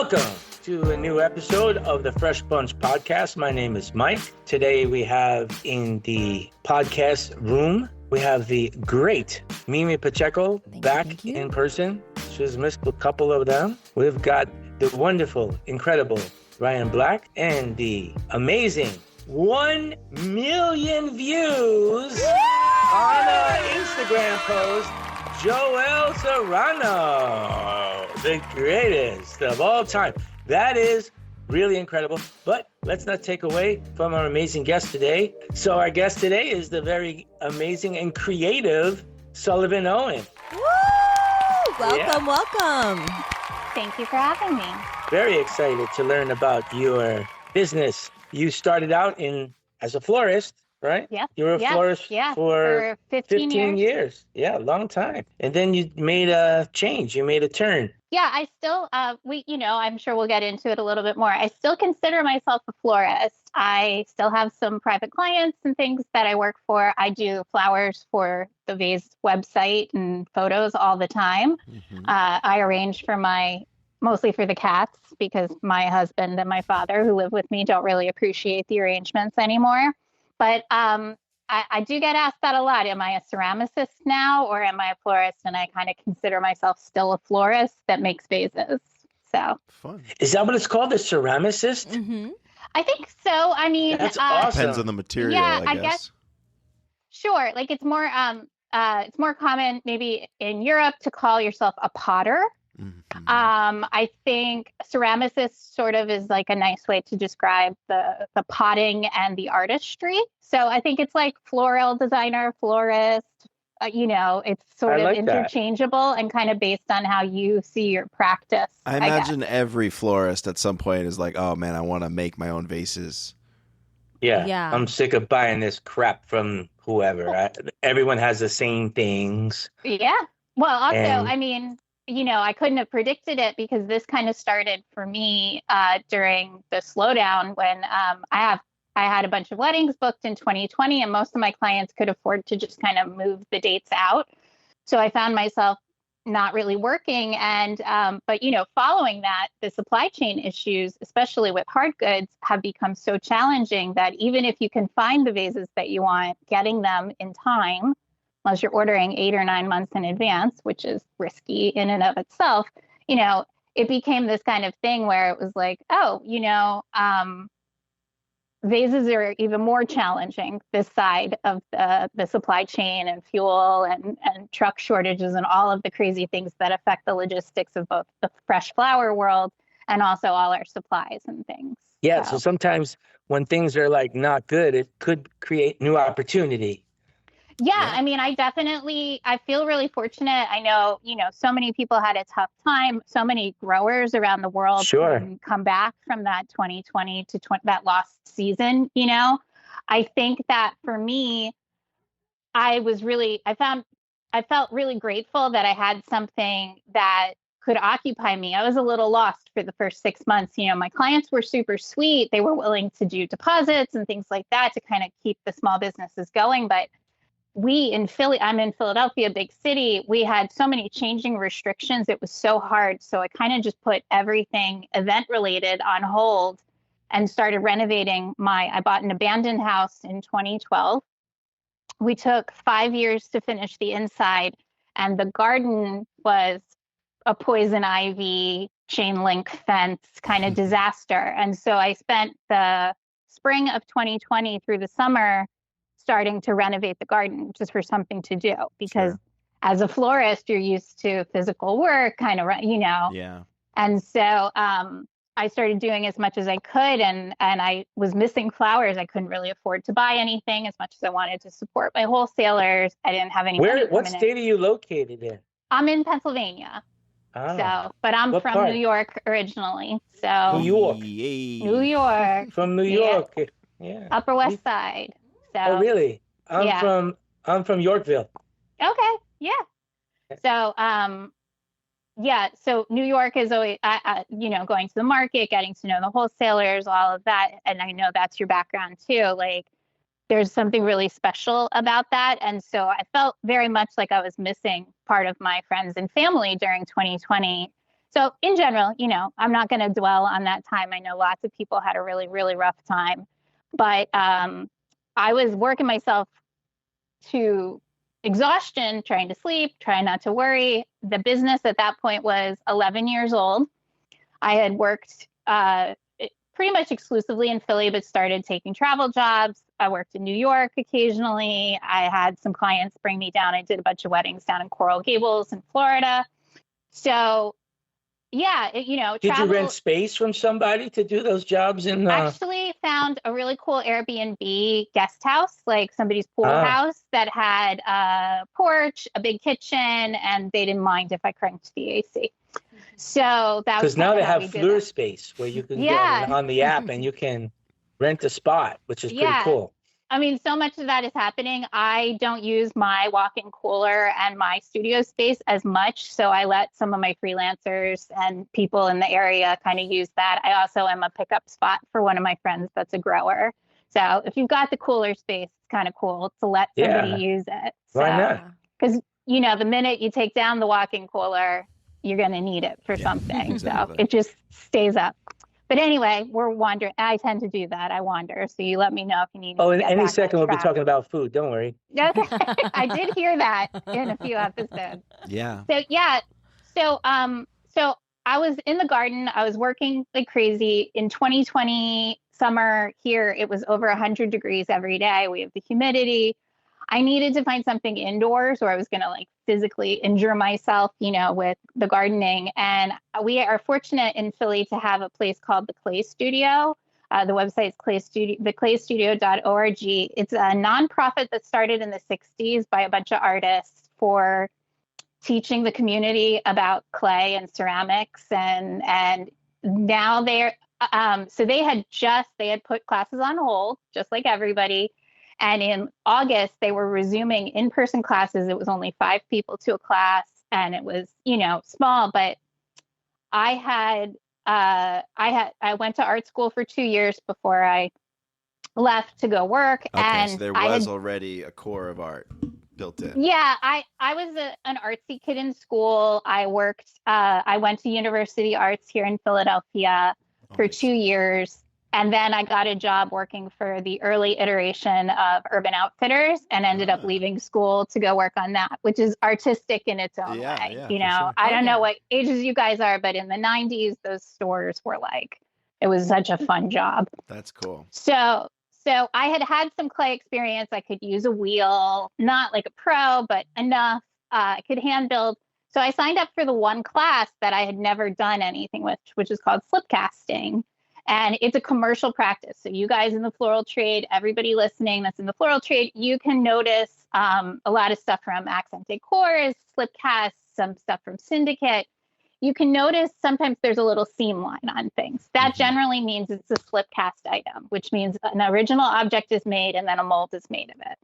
Welcome to a new episode of the Fresh Bunch podcast. My name is Mike. Today we have in the podcast room, we have the great Mimi Pacheco back in person. She's missed a couple of them. We've got the wonderful, incredible Ryan Black and the amazing 1 million views on an Instagram post, Joel Serrano, the greatest of all time. That is really incredible. But let's not take away from our amazing guest today. So our guest today is the very amazing and creative Sullivan Owen. Woo! Welcome. Thank you for having me. Very excited to learn about your business. You started out as a florist, right? Yeah. You were a florist for 15 years. Yeah, long time. And then you made a change. You made a turn. Yeah, I still, I'm sure we'll get into it a little bit more. I still consider myself a florist. I still have some private clients and things that I work for. I do flowers for the Vase website and photos all the time. Mm-hmm. I arrange mostly for the cats, because my husband and my father, who live with me, don't really appreciate the arrangements anymore. But I do get asked that a lot. Am I a ceramicist now, or am I a florist? And I kind of consider myself still a florist that makes vases. So fun. Is that what it's called, a ceramicist? Mm-hmm. I think so. I mean, that's awesome. Depends on the material. Yeah, I guess. Sure. Like it's more common maybe in Europe to call yourself a potter. Mm-hmm. I think ceramicist sort of is like a nice way to describe the potting and the artistry. So I think it's like floral designer, florist, it's sort of interchangeable and kind of based on how you see your practice. I imagine every florist at some point is like, oh man, I want to make my own vases. Yeah. I'm sick of buying this crap from whoever. Everyone has the same things. Yeah. Well, also, I couldn't have predicted it, because this kind of started for me during the slowdown when I had a bunch of weddings booked in 2020, and most of my clients could afford to just kind of move the dates out. So I found myself not really working. And but following that, the supply chain issues, especially with hard goods, have become so challenging that even if you can find the vases that you want, getting them in time, unless you're ordering 8 or 9 months in advance, which is risky in and of itself, it became this kind of thing where it was like, vases are even more challenging this side of the supply chain and fuel and truck shortages and all of the crazy things that affect the logistics of both the fresh flower world and also all our supplies and things. Yeah, so sometimes when things are like not good, it could create new opportunity. Yeah, I mean, I feel really fortunate. I know, so many people had a tough time. So many growers around the world couldn't come back from that 2020 to that lost season. I think that for me, I felt really grateful that I had something that could occupy me. I was a little lost for the first 6 months. My clients were super sweet. They were willing to do deposits and things like that to kind of keep the small businesses going. But I'm in Philadelphia, big city. We had so many changing restrictions. It was so hard. So I kind of just put everything event related on hold and started renovating I bought an abandoned house in 2012. We took 5 years to finish the inside, and the garden was a poison ivy chain link fence kind of disaster. And so I spent the spring of 2020 through the summer starting to renovate the garden just for something to do, because as a florist, you're used to physical work, kind of, Yeah. And so I started doing as much as I could, and I was missing flowers. I couldn't really afford to buy anything as much as I wanted to support my wholesalers. I didn't have any money. What state are you located in? I'm in Pennsylvania. But I'm from part? New York originally. So New York. New York. From New York. Yeah. Upper West Side. So, oh, really? I'm from Yorkville. Okay. Yeah. So, so New York is always, going to the market, getting to know the wholesalers, all of that. And I know that's your background too. Like, there's something really special about that. And so I felt very much like I was missing part of my friends and family during 2020. So in general, I'm not going to dwell on that time. I know lots of people had a really, really rough time, but I was working myself to exhaustion, trying to sleep, trying not to worry. The business at that point was 11 years old. I had worked pretty much exclusively in Philly, but started taking travel jobs. I worked in New York occasionally. I had some clients bring me down. I did a bunch of weddings down in Coral Gables in Florida. So yeah, Did travel. you rent space from somebody to do those jobs? Actually found a really cool Airbnb guest house, like somebody's pool house that had a porch, a big kitchen, and they didn't mind if I cranked the AC. So that was because now they have floor space where you can go on the app and you can rent a spot, which is pretty cool. I mean, so much of that is happening. I don't use my walk-in cooler and my studio space as much, so I let some of my freelancers and people in the area kind of use that. I also am a pickup spot for one of my friends that's a grower. So if you've got the cooler space, it's kind of cool to let somebody use it. Why not? Because, the minute you take down the walk-in cooler, you're going to need it for something. Exactly. So it just stays up. But anyway, we're wandering. I tend to do that. I wander. So you let me know if you need. Oh, in any second we'll be talking about food. Don't worry. Okay. I did hear that in a few episodes. Yeah. So I was in the garden. I was working like crazy. In 2020 summer here, it was over 100 degrees every day. We have the humidity. I needed to find something indoors or I was going to physically injure myself, with the gardening. And we are fortunate in Philly to have a place called the Clay Studio. The website is theclaystudio.org. It's a nonprofit that started in the 60s by a bunch of artists for teaching the community about clay and ceramics. And now they're, so they had put classes on hold, just like everybody. And in August, they were resuming in-person classes. It was only 5 people to a class, and it was, small. But I went to art school for 2 years before I left to go work. Okay, and so there was already a core of art built in. Yeah, I was an artsy kid in school. I went to University Arts here in Philadelphia for 2 years. And then I got a job working for the early iteration of Urban Outfitters and ended up leaving school to go work on that, which is artistic in its own way. Yeah, sure. I don't know what ages you guys are, but in the 90s, those stores were it was such a fun job. That's cool. So I had some clay experience. I could use a wheel, not like a pro, but enough. I could hand build. So I signed up for the one class that I had never done anything with, which is called slip casting. And it's a commercial practice. So you guys in the floral trade, everybody listening that's in the floral trade, you can notice a lot of stuff from Accent Decor, slip casts, some stuff from Syndicate. You can notice sometimes there's a little seam line on things. That generally means it's a slip cast item, which means an original object is made and then a mold is made of it.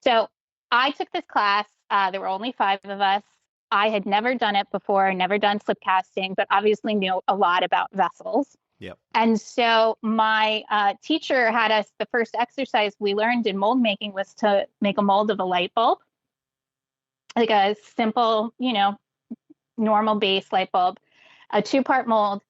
So I took this class. There were only 5 of us. I had never done it before, never done slip casting, but obviously knew a lot about vessels. Yep. And so my teacher had us, the first exercise we learned in mold making was to make a mold of a light bulb, like a simple, normal base light bulb, a 2-part mold.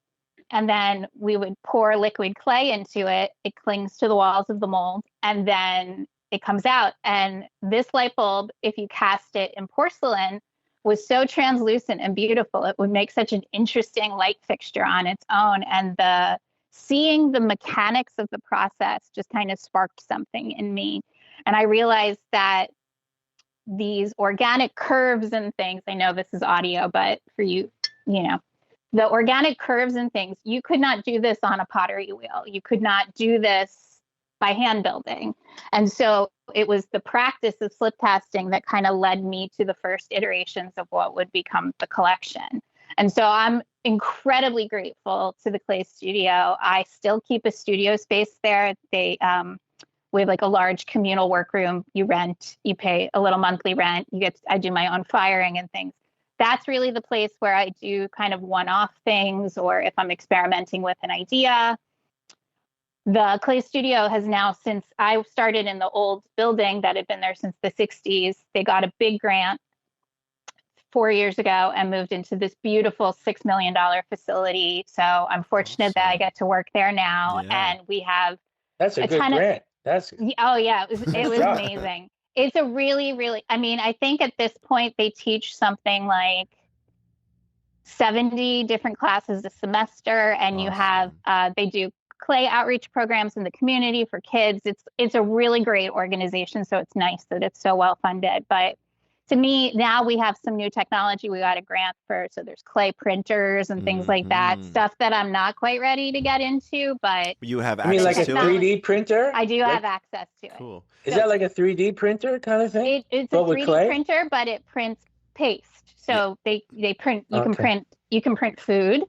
And then we would pour liquid clay into it. It clings to the walls of the mold and then it comes out. And this light bulb, if you cast it in porcelain, was so translucent and beautiful. It would make such an interesting light fixture on its own. And seeing the mechanics of the process just kind of sparked something in me. And I realized that these organic curves and things, I know this is audio, but for you, the organic curves and things, you could not do this on a pottery wheel. You could not do this by hand building. And so it was the practice of slip casting that kind of led me to the first iterations of what would become the collection. And so I'm incredibly grateful to the Clay Studio. I still keep a studio space there. We have a large communal workroom. You rent, you pay a little monthly rent. I do my own firing and things. That's really the place where I do kind of one-off things, or if I'm experimenting with an idea. The Clay Studio has now, since I started in the old building that had been there since the 60s, they got a big grant 4 years ago and moved into this beautiful $6 million facility. So I'm fortunate that I get to work there now. Yeah. And we have That's a good grant. Oh yeah, it was amazing. It's a really, really, I mean, I think at this point they teach something like 70 different classes a semester, and you have they do clay outreach programs in the community for kids. It's a really great organization, so it's nice that it's so well funded. But to me, now we have some new technology we got a grant for, so there's clay printers and things like that, stuff that I'm not quite ready to get into, but you have access. You mean like a 3D printer? I do have access to it. Cool. Is that like a 3D printer kind of thing? It's a 3D printer, but it prints paste. So they print. You can print food,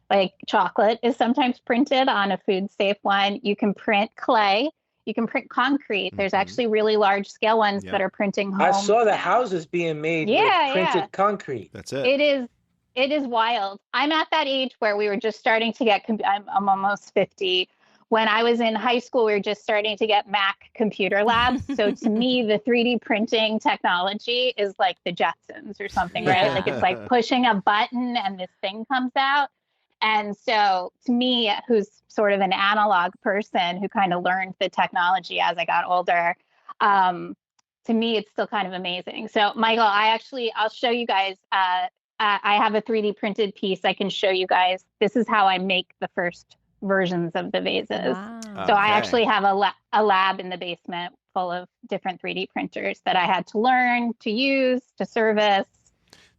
like chocolate is sometimes printed on a food safe one. You can print clay. You can print concrete. There's actually really large scale ones that are printing homes. I saw the houses being made with printed concrete. That's it. It is wild. I'm at that age where we were just starting to get, I'm almost 50. When I was in high school, we were just starting to get Mac computer labs. So to me, the 3D printing technology is like the Jetsons or something, right? Like it's like pushing a button and this thing comes out. And so to me, who's sort of an analog person who kind of learned the technology as I got older, to me, it's still kind of amazing. So Michael, I'll show you guys, I have a 3D printed piece. I can show you guys, this is how I make the first versions of the vases. Wow. So I actually have a lab in the basement full of different 3D printers that I had to learn to use, to service.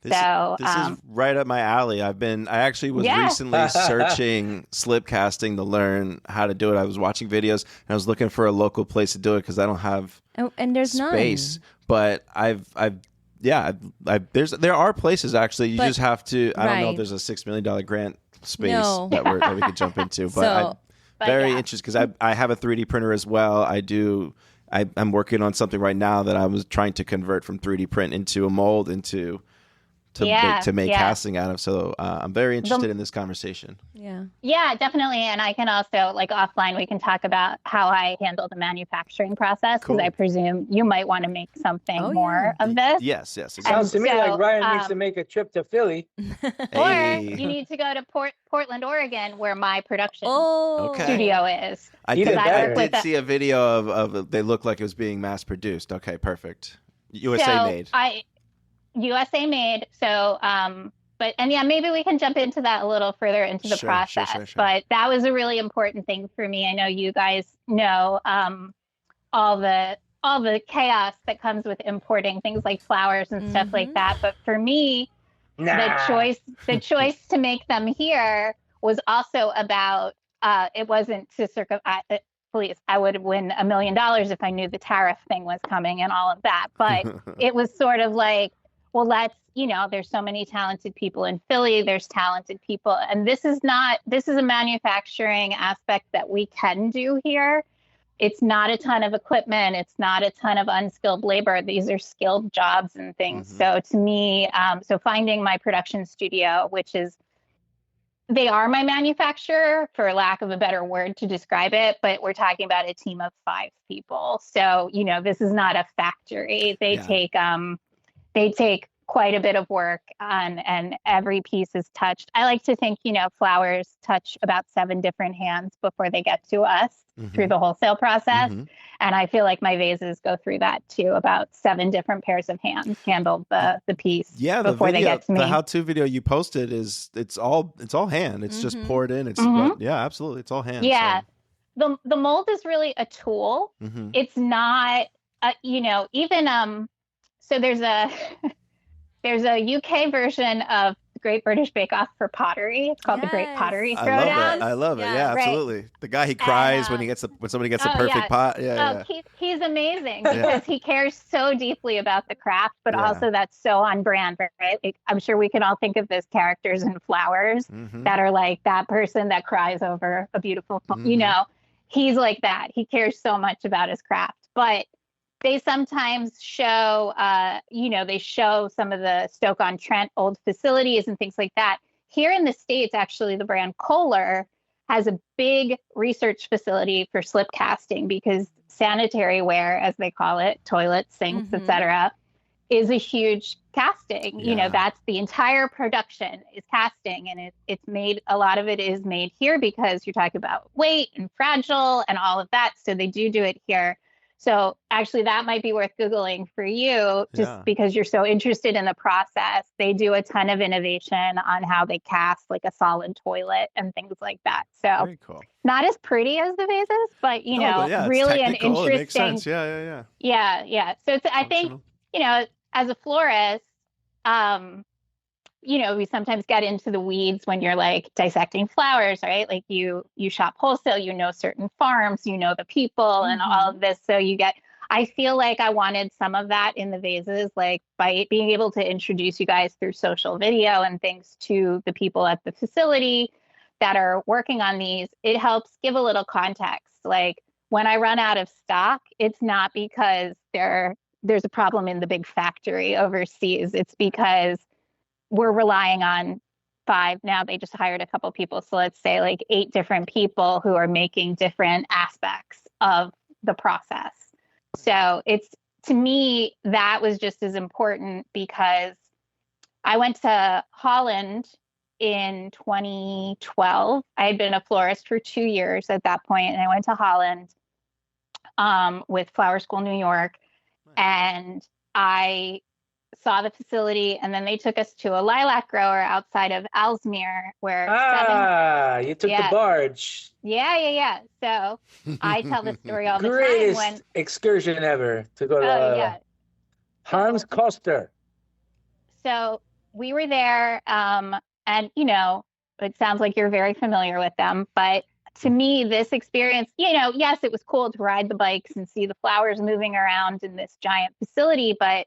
This is right up my alley. I actually was recently searching slip casting to learn how to do it. I was watching videos and I was looking for a local place to do it because I don't have and there's space. None. But there are places actually. You just have to. I don't know if there's a $6 million grant space that we could jump into. But I'm very interested because I have a 3D printer as well. I'm working on something right now that I was trying to convert from 3D print into a mold to make casting out of. So I'm very interested in this conversation. Yeah, definitely. And I can also, like offline, we can talk about how I handle the manufacturing process, because I presume you might want to make something more of this. Yes. Exactly. Sounds to me like Ryan needs to make a trip to Philly. Or you need to go to Portland, Oregon, where my production studio is. I did see a video of they looked like it was being mass produced. Okay, perfect. USA made. USA made. So, maybe we can jump into that a little further into the process. Sure. But that was a really important thing for me. I know you guys know all the chaos that comes with importing things like flowers and stuff like that. But for me, the choice to make them here was also about. It wasn't to please, I would win $1 million if I knew the tariff thing was coming and all of that. But it was sort of like, well, there's so many talented people in Philly. There's talented people. And this is a manufacturing aspect that we can do here. It's not a ton of equipment. It's not a ton of unskilled labor. These are skilled jobs and things. So to me, finding my production studio, they are my manufacturer, for lack of a better word to describe it, but we're talking about a team of 5 people. So, this is not a factory. They take quite a bit of work on, and every piece is touched. I like to think, flowers touch about 7 different hands before they get to us through the wholesale process. And I feel like my vases go through that too. About 7 different pairs of hands handle the piece before they get to me. The how-to video you posted it's all hand. It's just poured in. It's absolutely. It's all hand. Yeah. So. The mold is really a tool. It's not, so there's a UK version of the Great British Bake Off for pottery. It's called the Great Pottery Throwdown. I love it. Yeah, absolutely. Right. The guy, he cries when somebody gets a perfect pot. He's amazing because he cares so deeply about the craft, but also that's so on brand, right? I'm sure we can all think of those characters in Flowers that are like that person that cries over a beautiful, he's like that. He cares so much about his craft, but they sometimes show, they show some of the Stoke-on-Trent old facilities and things like that. Here in the States, actually, the brand Kohler has a big research facility for slip casting, because sanitary ware, as they call it, toilets, sinks, etc., is a huge casting. That's the entire production is casting, and it's made, a lot of it is made here because you're talking about weight and fragile and all of that. So they do it here. So actually that might be worth Googling for you, just because you're so interested in the process. They do a ton of innovation on how they cast like a solid toilet and things like that. So very cool. Not as pretty as the vases, but really an interesting. It makes sense. Yeah. Yeah. So I think, as a florist, we sometimes get into the weeds when you're like dissecting flowers, right? Like you shop wholesale, certain farms, the people and all of this. So I feel like I wanted some of that in the vases, like by being able to introduce you guys through social video and things to the people at the facility that are working on these. It helps give a little context. Like when I run out of stock, it's not because there's a problem in the big factory overseas. It's because we're relying on 5. Now they just hired a couple people. So let's say like 8 different people who are making different aspects of the process. So to me, that was just as important, because I went to Holland in 2012. I had been a florist for 2 years at that point, and I went to Holland with Flower School New York, and I saw the facility, and then they took us to a lilac grower outside of Aalsmeer where you took the barge. Yeah. So I tell the story all the time. Greatest excursion ever to go to Hans Koster. So we were there, and it sounds like you're very familiar with them, but to me, this experience, yes, it was cool to ride the bikes and see the flowers moving around in this giant facility, but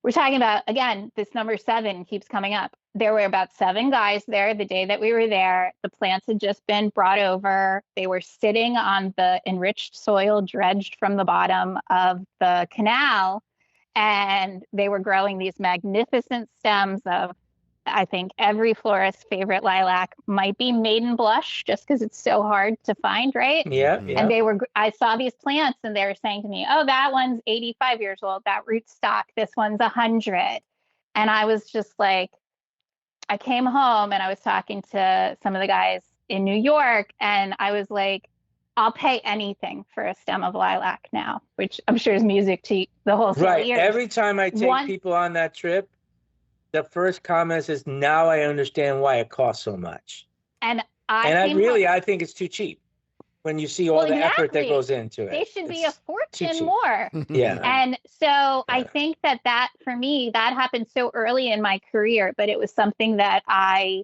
we're talking about, again, this number 7 keeps coming up. There were about 7 guys there the day that we were there. The plants had just been brought over. They were sitting on the enriched soil dredged from the bottom of the canal, and they were growing these magnificent stems of, I think every florist's favorite lilac, might be maiden blush, just because it's so hard to find, right? Yeah. And I saw these plants, and they were saying to me, "Oh, that one's 85 years old. That rootstock. This one's 100." And I was just like, I came home and I was talking to some of the guys in New York, and I was like, I'll pay anything for a stem of lilac now, which I'm sure is music to the whole right. Ears. Every time I take people on that trip, the first comment is, now I understand why it costs so much. And I think it's too cheap when you see all the effort that goes into it. They should be a fortune more. Yeah. And so I think that for me, that happened so early in my career, but it was something that I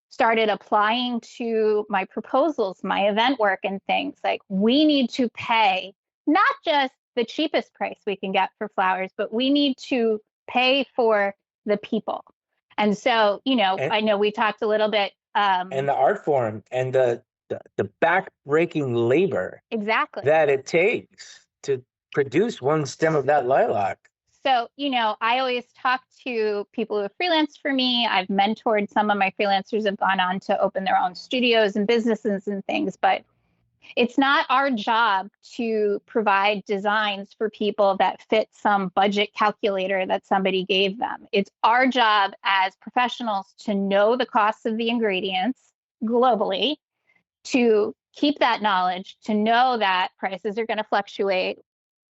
started applying to my proposals, my event work and things. Like, we need to pay not just the cheapest price we can get for flowers, but we need to pay for the people. And so, I know we talked a little bit. And the art form and the back-breaking labor that it takes to produce one stem of that lilac. So, I always talk to people who have freelanced for me. I've mentored some of my freelancers, have gone on to open their own studios and businesses and things, but it's not our job to provide designs for people that fit some budget calculator that somebody gave them. It's our job as professionals to know the costs of the ingredients globally, to keep that knowledge, to know that prices are going to fluctuate.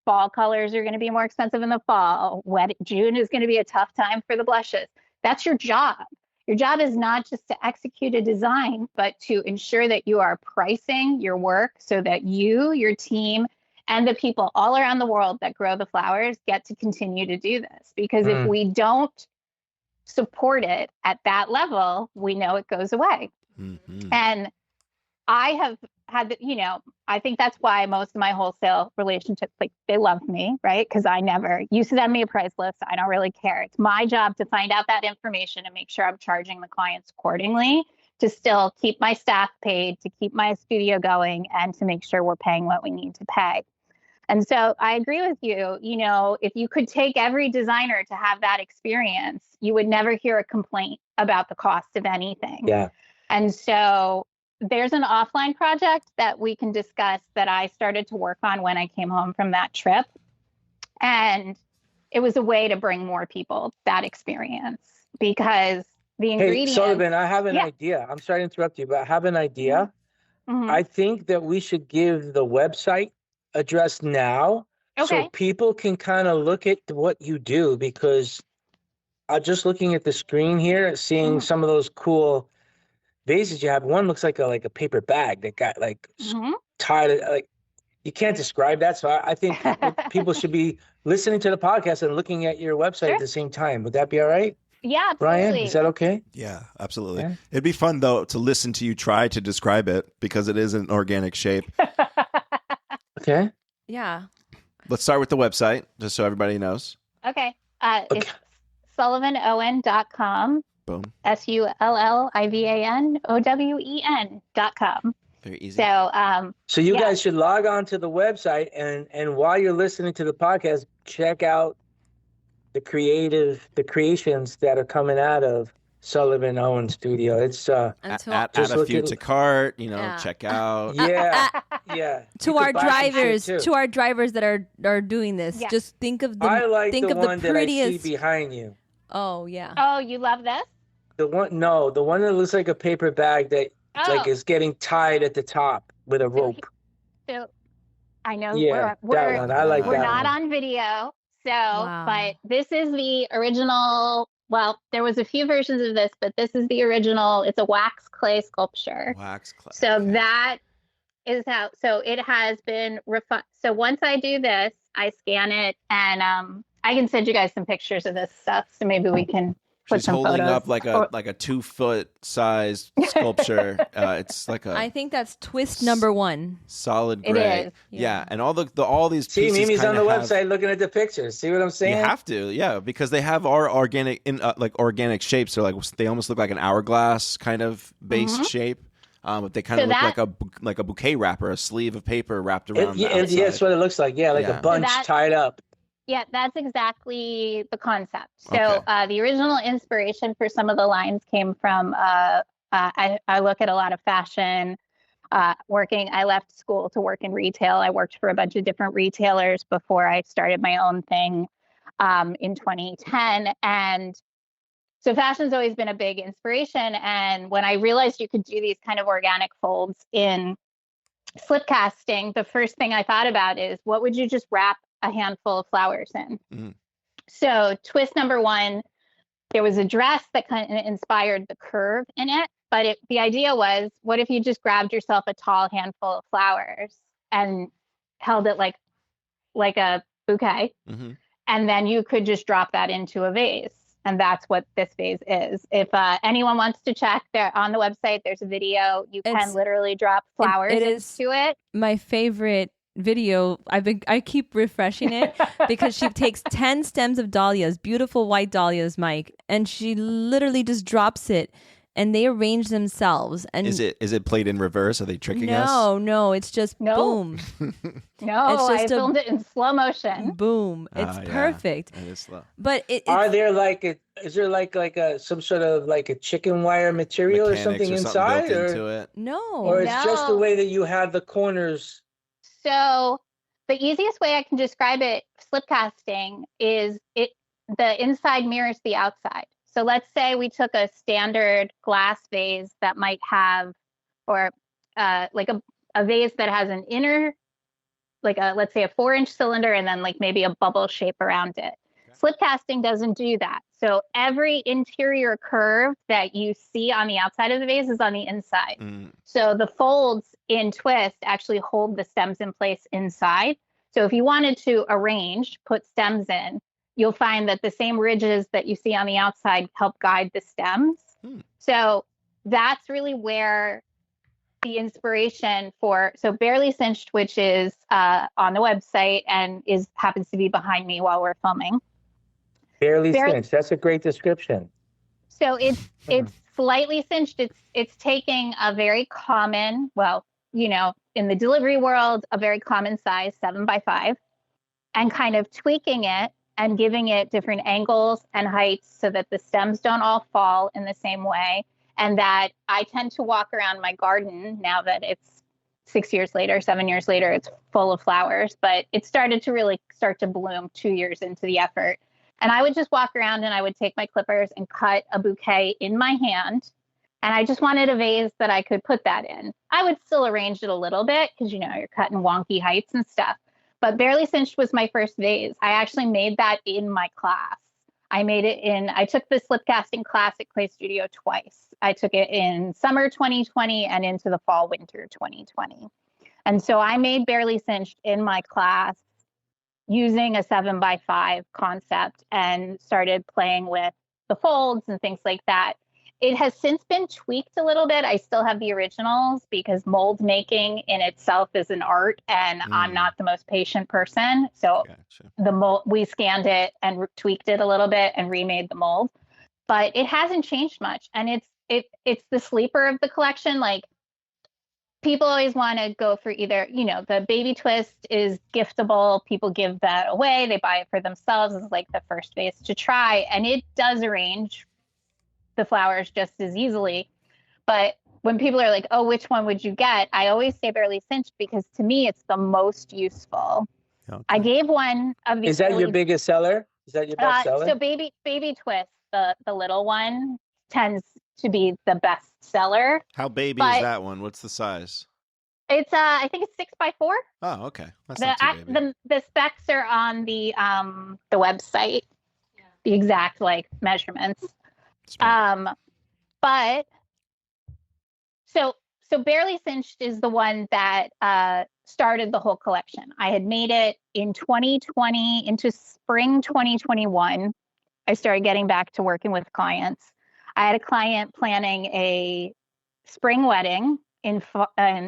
Fall colors are going to be more expensive in the fall. June is going to be a tough time for the blushes. That's your job. Your job is not just to execute a design, but to ensure that you are pricing your work so that you, your team, and the people all around the world that grow the flowers get to continue to do this. Because if we don't support it at that level, we know it goes away. Mm-hmm. And I have had, I think that's why most of my wholesale relationships, like, they love me, right? Because you send me a price list, I don't really care. It's my job to find out that information and make sure I'm charging the clients accordingly, to still keep my staff paid, to keep my studio going, and to make sure we're paying what we need to pay. And so I agree with you. If you could take every designer to have that experience, you would never hear a complaint about the cost of anything. Yeah. And so there's an offline project that we can discuss that I started to work on when I came home from that trip. And it was a way to bring more people that experience, because the ingredients. Hey, Sullivan, I have an idea. I'm sorry to interrupt you, but I have an idea. Mm-hmm. I think that we should give the website address now, so people can kind of look at what you do, because I'm just looking at the screen here, seeing some of those cool vases you have. One looks like a paper bag that got tied, like, you can't describe that. So I think people should be listening to the podcast and looking at your website at the same time. Would that be all right? Yeah, absolutely. Brian, is that okay? Yeah, absolutely. Yeah. It'd be fun, though, to listen to you try to describe it, because it is an organic shape. Okay. Yeah. Let's start with the website, just so everybody knows. Okay. It's sullivanowen.com. Boom. Sullivanowen.com. Very easy. So you guys should log on to the website, and while you're listening to the podcast, check out the creations that are coming out of Sullivan Owen Studio. It's add a few to cart, check out. Yeah. To our drivers that are doing this, just think of the one prettiest that I see behind you. Oh yeah. Oh, you love this? The one that looks like a paper bag that is getting tied at the top with a rope. So I know that one. I like we're that not one. on video, but this is the original. Well, there was a few versions of this, but this is the original. It's a wax clay sculpture. Wax clay. So that is how. So it has been refined. So once I do this, I scan it, and I can send you guys some pictures of this stuff. So maybe we can. She's holding up like a 2-foot size sculpture. It's like I think that's twist number 1. Solid gray. It is. Yeah, and all these See, pieces. Mimi's on the website looking at the pictures. See what I'm saying? You have to, yeah, because they have our organic organic shapes. So they almost look like an hourglass kind of based shape. But they kind of look like a bouquet wrapper, a sleeve of paper wrapped around. That's what it looks like. Yeah, like a bunch tied up. Yeah, that's exactly the concept. So the original inspiration for some of the lines came from, I look at a lot of fashion, I left school to work in retail. I worked for a bunch of different retailers before I started my own thing in 2010. And so fashion's always been a big inspiration. And when I realized you could do these kind of organic folds in slip casting, the first thing I thought about is, what would you just wrap a handful of flowers in? So twist number 1, there was a dress that kind of inspired the curve in it, but the idea was, what if you just grabbed yourself a tall handful of flowers and held it like a bouquet, and then you could just drop that into a vase. And that's what this vase is. If anyone wants to check, there on the website, there's a video. You can literally drop flowers into it. My favorite video. I keep refreshing it because she takes 10 stems of dahlias, beautiful white dahlias, Mike, and she literally just drops it, and they arrange themselves. And is it played in reverse? Are they tricking us? No, it's just boom. I filmed it in slow motion. Boom. It's perfect. It is slow. But is there some sort of like a chicken wire material or something inside? Into it? No. Or it's just the way that you have the corners. So the easiest way I can describe it, slip casting, is the inside mirrors the outside. So let's say we took a standard glass vase that might have, or like a vase that has an inner, let's say a 4-inch cylinder, and then like maybe a bubble shape around it. Okay. Slip casting doesn't do that. So every interior curve that you see on the outside of the vase is on the inside. So the folds in twist actually hold the stems in place inside. So if you wanted to put stems in, you'll find that the same ridges that you see on the outside help guide the stems. So that's really where the inspiration so Barely Cinched, which is on the website and happens to be behind me while we're filming. Barely cinched. That's a great description. So it's slightly cinched. It's taking a very common, in the delivery world, a very common size 7x5, and kind of tweaking it and giving it different angles and heights so that the stems don't all fall in the same way. And that I tend to walk around my garden now that it's 6 years later, 7 years later, it's full of flowers, but it started to really start to bloom 2 years into the effort. And I would just walk around and I would take my clippers and cut a bouquet in my hand. And I just wanted a vase that I could put that in. I would still arrange it a little bit because, you're cutting wonky heights and stuff. But Barely Cinched was my first vase. I actually made that in my class. I took the slip casting class at Clay Studio twice. I took it in summer 2020 and into the fall winter 2020. And so I made Barely Cinched in my class using a 7x5 concept and started playing with the folds and things like that. It has since been tweaked a little bit. I still have the originals because mold making in itself is an art, and I'm not the most patient person. So the mold, we scanned it and tweaked it a little bit and remade the mold, but it hasn't changed much. And it's the sleeper of the collection. Like, people always want to go for either, the baby twist is giftable. People give that away. They buy it for themselves as like the first vase to try. And it does arrange the flowers just as easily. But when people are like, oh, which one would you get? I always say Barely Cinched because to me, it's the most useful. Okay. I gave one of these. Is that your biggest seller? Is that your best seller? So baby twist, the little one, tends to be the best seller. How baby is that one? What's the size? It's I think it's 6x4. Oh, okay. That's not too baby. The specs are on the website. Yeah. The exact measurements. But so Barely Cinched is the one that started the whole collection. I had made it in 2020 into spring 2021. I started getting back to working with clients. I had a client planning a spring wedding in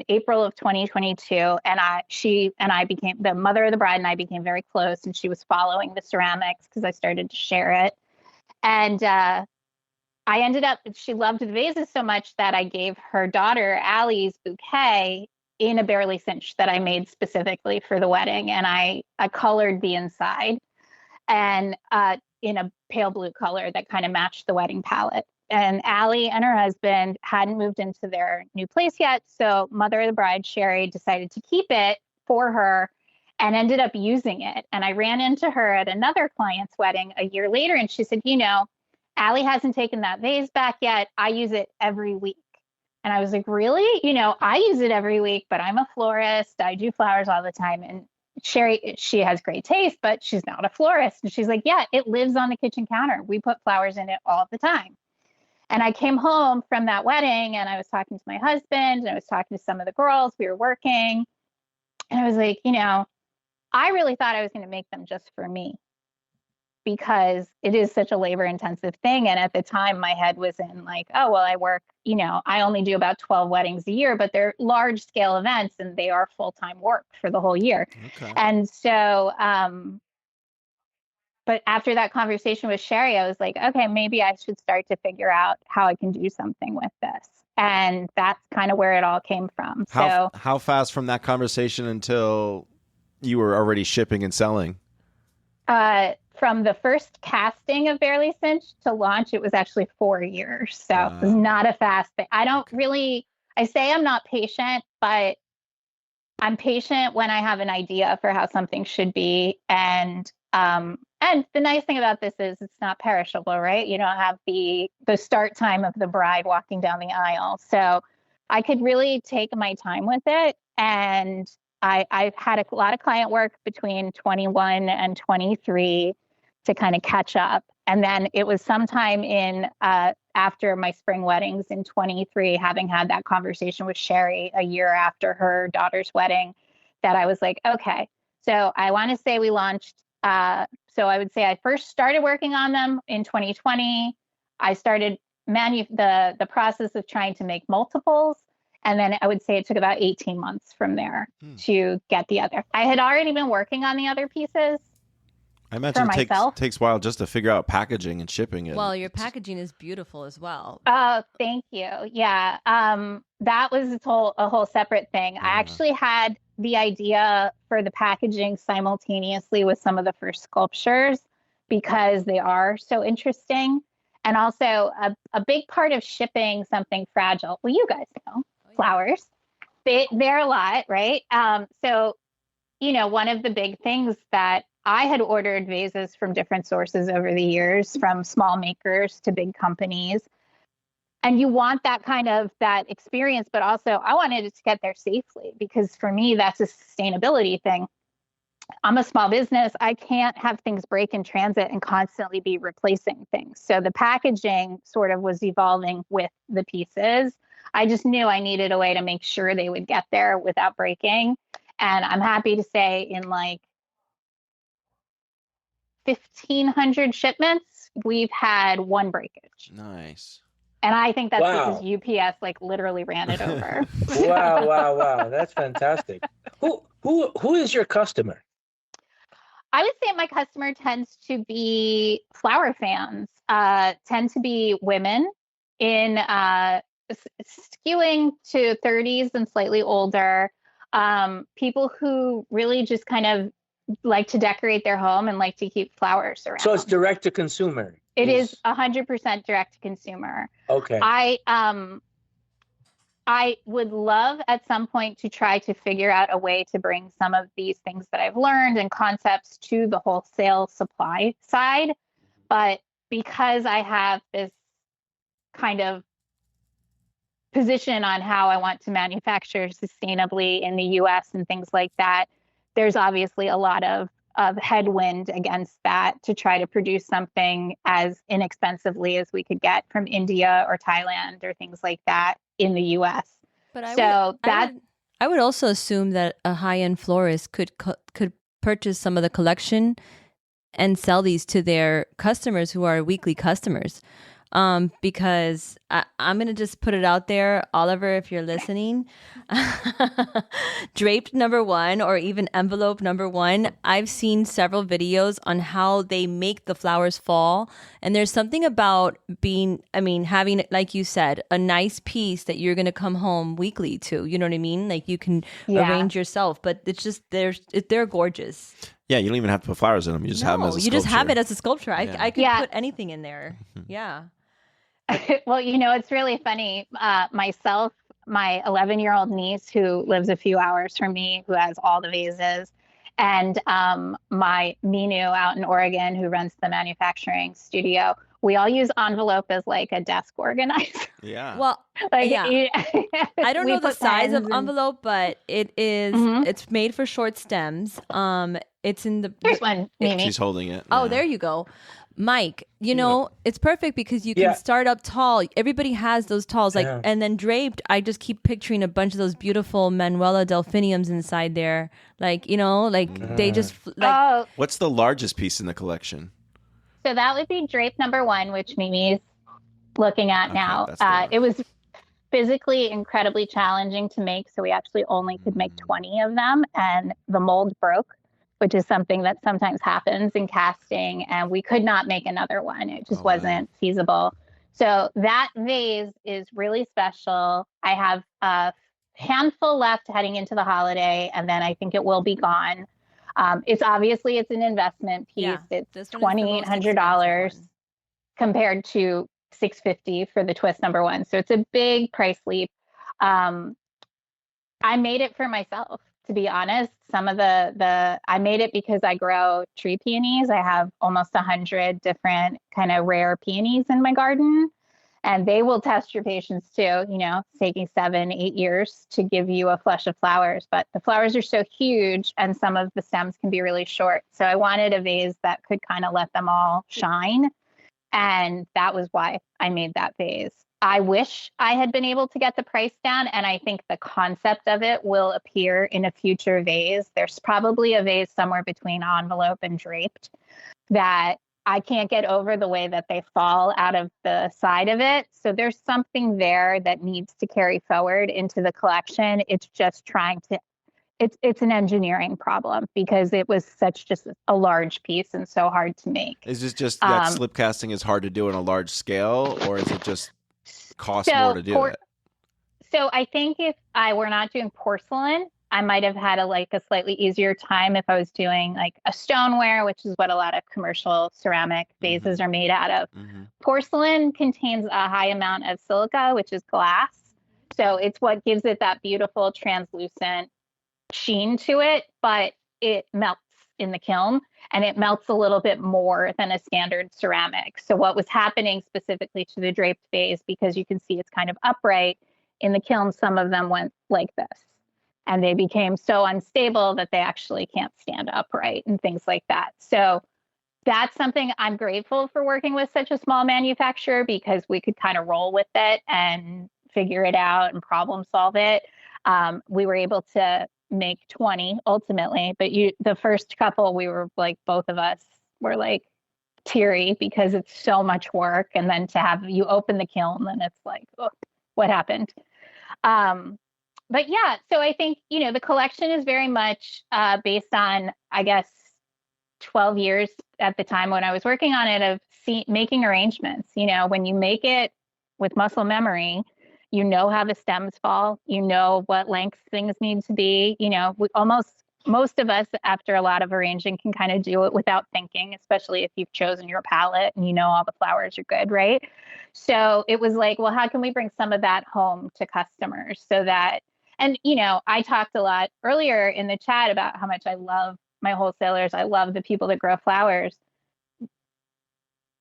April of 2022, and she and I became the mother of the bride, and I became very close. And she was following the ceramics because I started to share it, and I ended up. She loved the vases so much that I gave her daughter Allie's bouquet in a Barely Cinched that I made specifically for the wedding, and I colored the inside, and in a pale blue color that kind of matched the wedding palette. And Allie and her husband hadn't moved into their new place yet. So mother of the bride, Sherry, decided to keep it for her and ended up using it. And I ran into her at another client's wedding a year later. And she said, Allie hasn't taken that vase back yet. I use it every week. And I was like, really? I use it every week, but I'm a florist. I do flowers all the time. And Sherry, she has great taste, but she's not a florist. And she's like, yeah, it lives on the kitchen counter. We put flowers in it all the time. And I came home from that wedding and I was talking to my husband and I was talking to some of the girls. We were working. And I was like, I really thought I was going to make them just for me because it is such a labor intensive thing. And at the time my head was in like, oh, well, I work, I only do about 12 weddings a year, but they're large scale events and they are full-time work for the whole year. Okay. And so, but after that conversation with Sherry, I was like, okay, maybe I should start to figure out how I can do something with this. And that's kind of where it all came from. How fast from that conversation until you were already shipping and selling? From the first casting of Barely Cinched to launch, it was actually 4 years. So it was not a fast thing. I say I'm not patient, but I'm patient when I have an idea for how something should be. And the nice thing about this is it's not perishable, right? You don't have the start time of the bride walking down the aisle. So I could really take my time with it. And I've had a lot of client work between 21 and 23 to kind of catch up. And then it was sometime in after my spring weddings in 23, having had that conversation with Sherry a year after her daughter's wedding, that I was like, okay. So I want to say we launched. So I would say I first started working on them in 2020. I started the process of trying to make multiples. And then I would say it took about 18 months from there to get the other. I had already been working on the other pieces. I imagine it takes a while just to figure out packaging and shipping it. Well, your packaging is beautiful as well. Oh, thank you. Yeah. That was a whole separate thing. Yeah. I actually had the idea for the packaging simultaneously with some of the first sculptures because they are so interesting. And also a big part of shipping something fragile. Well, you guys know flowers. They're a lot, right? So, one of the big things that I had ordered vases from different sources over the years, from small makers to big companies. And you want that experience, but also I wanted it to get there safely, because for me, that's a sustainability thing. I'm a small business. I can't have things break in transit and constantly be replacing things. So the packaging sort of was evolving with the pieces. I just knew I needed a way to make sure they would get there without breaking. And I'm happy to say in like 1,500 shipments, we've had one breakage. Nice. And I think that's because UPS like literally ran it over. Wow. That's fantastic. Who is your customer? I would say my customer tends to be flower fans, tend to be women in skewing to 30s and slightly older, people who really just kind of like to decorate their home and like to keep flowers around. So it's direct to consumer. It is 100% direct to consumer. Okay. I would love at some point to try to figure out a way to bring some of these things that I've learned and concepts to the wholesale supply side. But because I have this kind of position on how I want to manufacture sustainably in the US and things like that, there's obviously a lot of headwind against that to try to produce something as inexpensively as we could get from India or Thailand or things like that in the US. But I would also assume that a high-end florist could purchase some of the collection and sell these to their customers who are weekly customers. Because I'm going to just put it out there, Oliver, if you're listening, draped *1 or even envelope *1. I've seen several videos on how they make the flowers fall. And there's something about having, like you said, a nice piece that you're going to come home weekly to, you know what I mean? Like you can arrange yourself, but it's just, they're gorgeous. Yeah, you don't even have to put flowers in them. You just have them as a sculpture. You just have it as a sculpture. I could put anything in there. Yeah. Well, it's really funny. Myself, my 11-year-old niece who lives a few hours from me, who has all the vases, and my Minu out in Oregon, who runs the manufacturing studio, we all use envelope as like a desk organizer. Yeah. Well, I don't know the size of envelope, but it is, it's made for short stems. It's in the... Here's one, Mimi. She's holding it. Oh, there you go. Mike, it's perfect because you can start up tall. Everybody has those talls, and then draped. I just keep picturing a bunch of those beautiful Manuela delphiniums inside there. They just What's the largest piece in the collection? So that would be drape #1, which Mimi's looking at now. It was physically incredibly challenging to make, so we actually only could make 20 of them, and the mold broke, which is something that sometimes happens in casting, and we could not make another one. It just wasn't feasible. So that vase is really special. I have a handful left heading into the holiday, and then I think it will be gone. It's an investment piece. Yeah, it's $2,800 compared to $650 for the twist #1. So it's a big price leap. I made it for myself. To be honest, some of I made it because I grow tree peonies. I have almost 100 different kind of rare peonies in my garden, and they will test your patience too. It's taking 7-8 years to give you a flush of flowers, but the flowers are so huge and some of the stems can be really short. So I wanted a vase that could kind of let them all shine. And that was why I made that vase. I wish I had been able to get the price down, and I think the concept of it will appear in a future vase. There's probably a vase somewhere between envelope and draped that I can't get over the way that they fall out of the side of it. So there's something there that needs to carry forward into the collection. It's just it's an engineering problem because it was just a large piece and so hard to make. Is it just that slip casting is hard to do on a large scale, or is it just cost more to do it? So I think if I were not doing porcelain, I might have had a slightly easier time if I was doing like a stoneware, which is what a lot of commercial ceramic vases are made out of. Porcelain contains a high amount of silica, which is glass. So it's what gives it that beautiful translucent sheen to it, but it melts in the kiln and it melts a little bit more than a standard ceramic. So what was happening specifically to the draped vase, because you can see it's kind of upright in the kiln, some of them went like this and they became so unstable that they actually can't stand upright and things like that. So that's something I'm grateful for working with such a small manufacturer, because we could kind of roll with it and figure it out and problem solve it. We were able to make 20 ultimately, but the first couple, we were like, both of us were like teary because it's so much work. And then to have you open the kiln and it's like, oh, what happened? But yeah, so I think, the collection is very much based on, I guess, 12 years at the time when I was working on it of making arrangements. When you make it with muscle memory, how the stems fall, what length things need to be. Most of us, after a lot of arranging, can kind of do it without thinking, especially if you've chosen your palette and all the flowers are good, right? So it was like, well, how can we bring some of that home to customers so that, and I talked a lot earlier in the chat about how much I love my wholesalers. I love the people that grow flowers.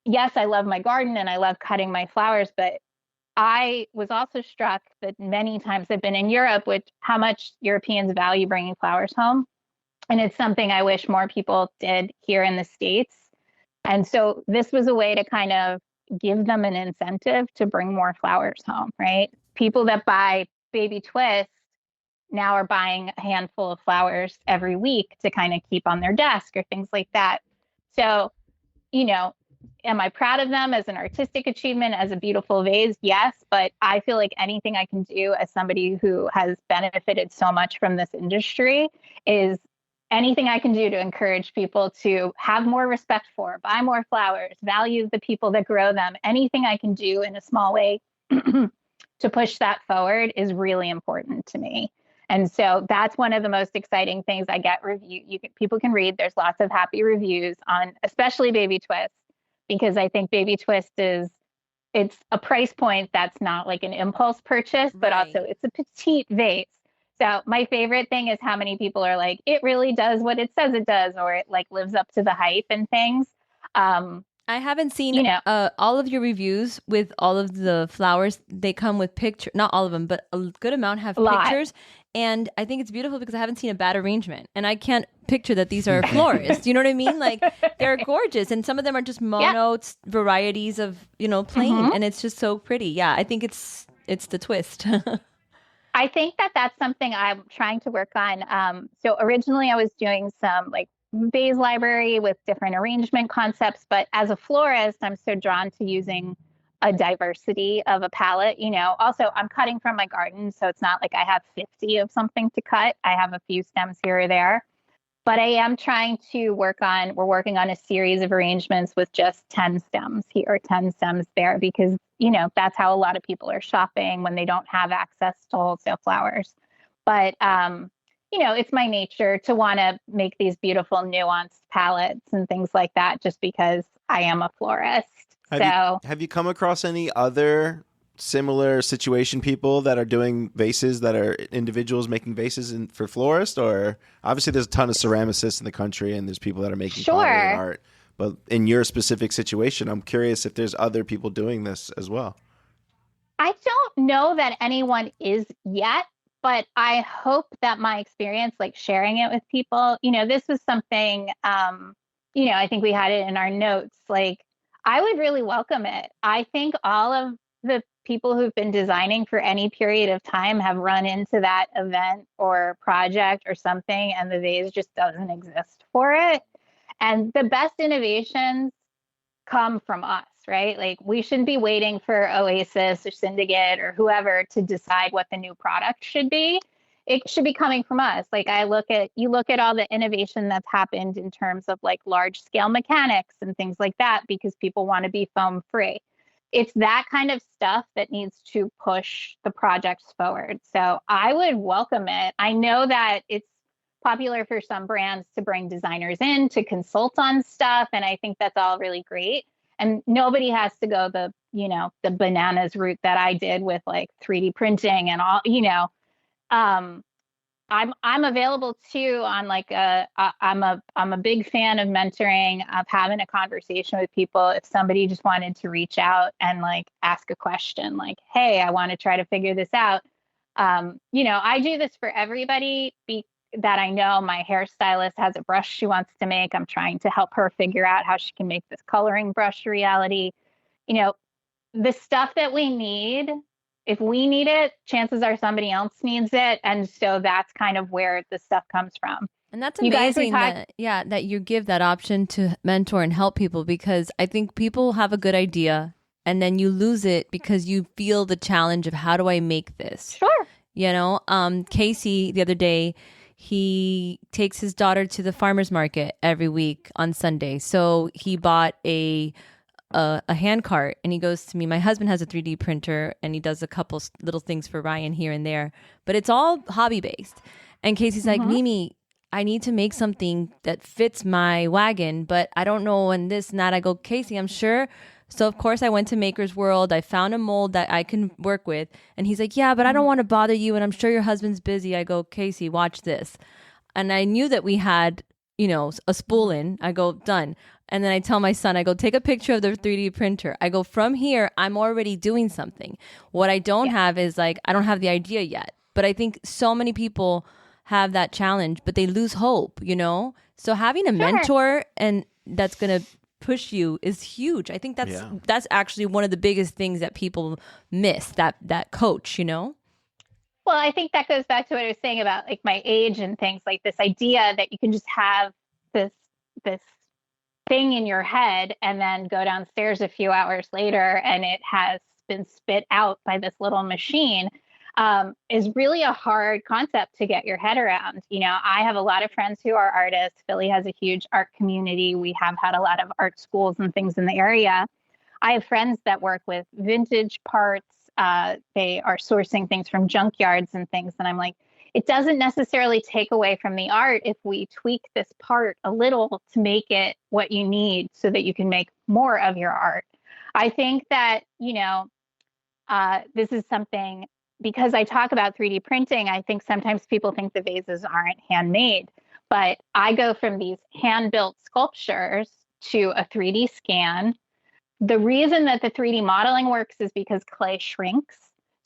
Yes, I love my garden and I love cutting my flowers, but I was also struck that many times I've been in Europe with how much Europeans value bringing flowers home. And it's something I wish more people did here in the States. And so this was a way to kind of give them an incentive to bring more flowers home, right? People that buy Baby Twist now are buying a handful of flowers every week to kind of keep on their desk or things like that. So, am I proud of them as an artistic achievement, as a beautiful vase? Yes, but I feel like anything I can do as somebody who has benefited so much from this industry is anything I can do to encourage people to have more respect for, buy more flowers, value the people that grow them. Anything I can do in a small way to push that forward is really important to me. And so that's one of the most exciting things. I get people can read. There's lots of happy reviews on, especially Baby Twist, because I think Baby Twist it's a price point that's not like an impulse purchase, but also it's a petite vase. So my favorite thing is how many people are like, it really does what it says it does, or it like lives up to the hype and things. I haven't seen all of your reviews with all of the flowers. They come with pictures, not all of them, but a good amount have pictures. And I think it's beautiful because I haven't seen a bad arrangement. And I can't picture that these are florists. You know what I mean? Like, they're gorgeous. And some of them are just mono varieties of, plain. Mm-hmm. And it's just so pretty. Yeah, I think it's the twist. I think that's something I'm trying to work on. So originally I was doing some like vase library with different arrangement concepts. But as a florist, I'm so drawn to using a diversity of a palette. Also I'm cutting from my garden, so it's not like I have 50 of something to cut. I have a few stems here or there, but I am trying to we're working on a series of arrangements with just 10 stems here or 10 stems there, because, that's how a lot of people are shopping when they don't have access to wholesale flowers. But, it's my nature to want to make these beautiful nuanced palettes and things like that, just because I am a florist. Have you come across any other similar situation people that are doing vases, that are individuals making vases for florists? Or obviously there's a ton of ceramicists in the country and there's people that are making pottery and art. But in your specific situation, I'm curious if there's other people doing this as well. I don't know that anyone is yet, but I hope that my experience, like sharing it with people, this was something, I think we had it in our notes, like, I would really welcome it. I think all of the people who've been designing for any period of time have run into that event or project or something, and the vase just doesn't exist for it. And the best innovations come from us, right? Like, we shouldn't be waiting for Oasis or Syndicate or whoever to decide what the new product should be. It should be coming from us. Like, you look at all the innovation that's happened in terms of like large scale mechanics and things like that, because people want to be foam free. It's that kind of stuff that needs to push the projects forward. So I would welcome it. I know that it's popular for some brands to bring designers in to consult on stuff, and I think that's all really great. And nobody has to go the the bananas route that I did with like 3D printing and all, I'm available too on like I'm a big fan of mentoring, of having a conversation with people. If somebody just wanted to reach out and like ask a question, like, hey, I want to try to figure this out. I do this for everybody that I know. My hairstylist has a brush she wants to make. I'm trying to help her figure out how she can make this coloring brush a reality. The stuff that we need, if we need it, chances are somebody else needs it. And so that's kind of where the stuff comes from. And that's amazing that you give that option to mentor and help people, because I think people have a good idea and then you lose it because you feel the challenge of how do I make this? Sure. Casey, the other day, he takes his daughter to the farmer's market every week on Sunday. So he bought a hand cart, and he goes to me. My husband has a 3D printer, and he does a couple little things for Ryan here and there, but it's all hobby based. And Casey's like, Mimi, I need to make something that fits my wagon, but I don't know, and this and that. I go, Casey, I'm sure. So of course I went to Maker's World. I found a mold that I can work with. And he's like, yeah, but I don't want to bother you. And I'm sure your husband's busy. I go, Casey, watch this. And I knew that we had, a spool in. I go, done. And then I tell my son, I go, take a picture of the 3D printer. I go, from here, I'm already doing something. What I don't have is like, I don't have the idea yet. But I think so many people have that challenge, but they lose hope, So having a mentor and that's going to push you is huge. I think that's actually one of the biggest things that people miss, that coach, Well, I think that goes back to what I was saying about like my age and things, like this idea that you can just have this thing in your head and then go downstairs a few hours later and it has been spit out by this little machine, is really a hard concept to get your head around. I have a lot of friends who are artists. Philly has a huge art community. We have had a lot of art schools and things in the area. I have friends that work with vintage parts. They are sourcing things from junkyards and things. And I'm like, it doesn't necessarily take away from the art if we tweak this part a little to make it what you need so that you can make more of your art. I think that, this is something, because I talk about 3D printing, I think sometimes people think the vases aren't handmade, but I go from these hand-built sculptures to a 3D scan. The reason that the 3D modeling works is because clay shrinks.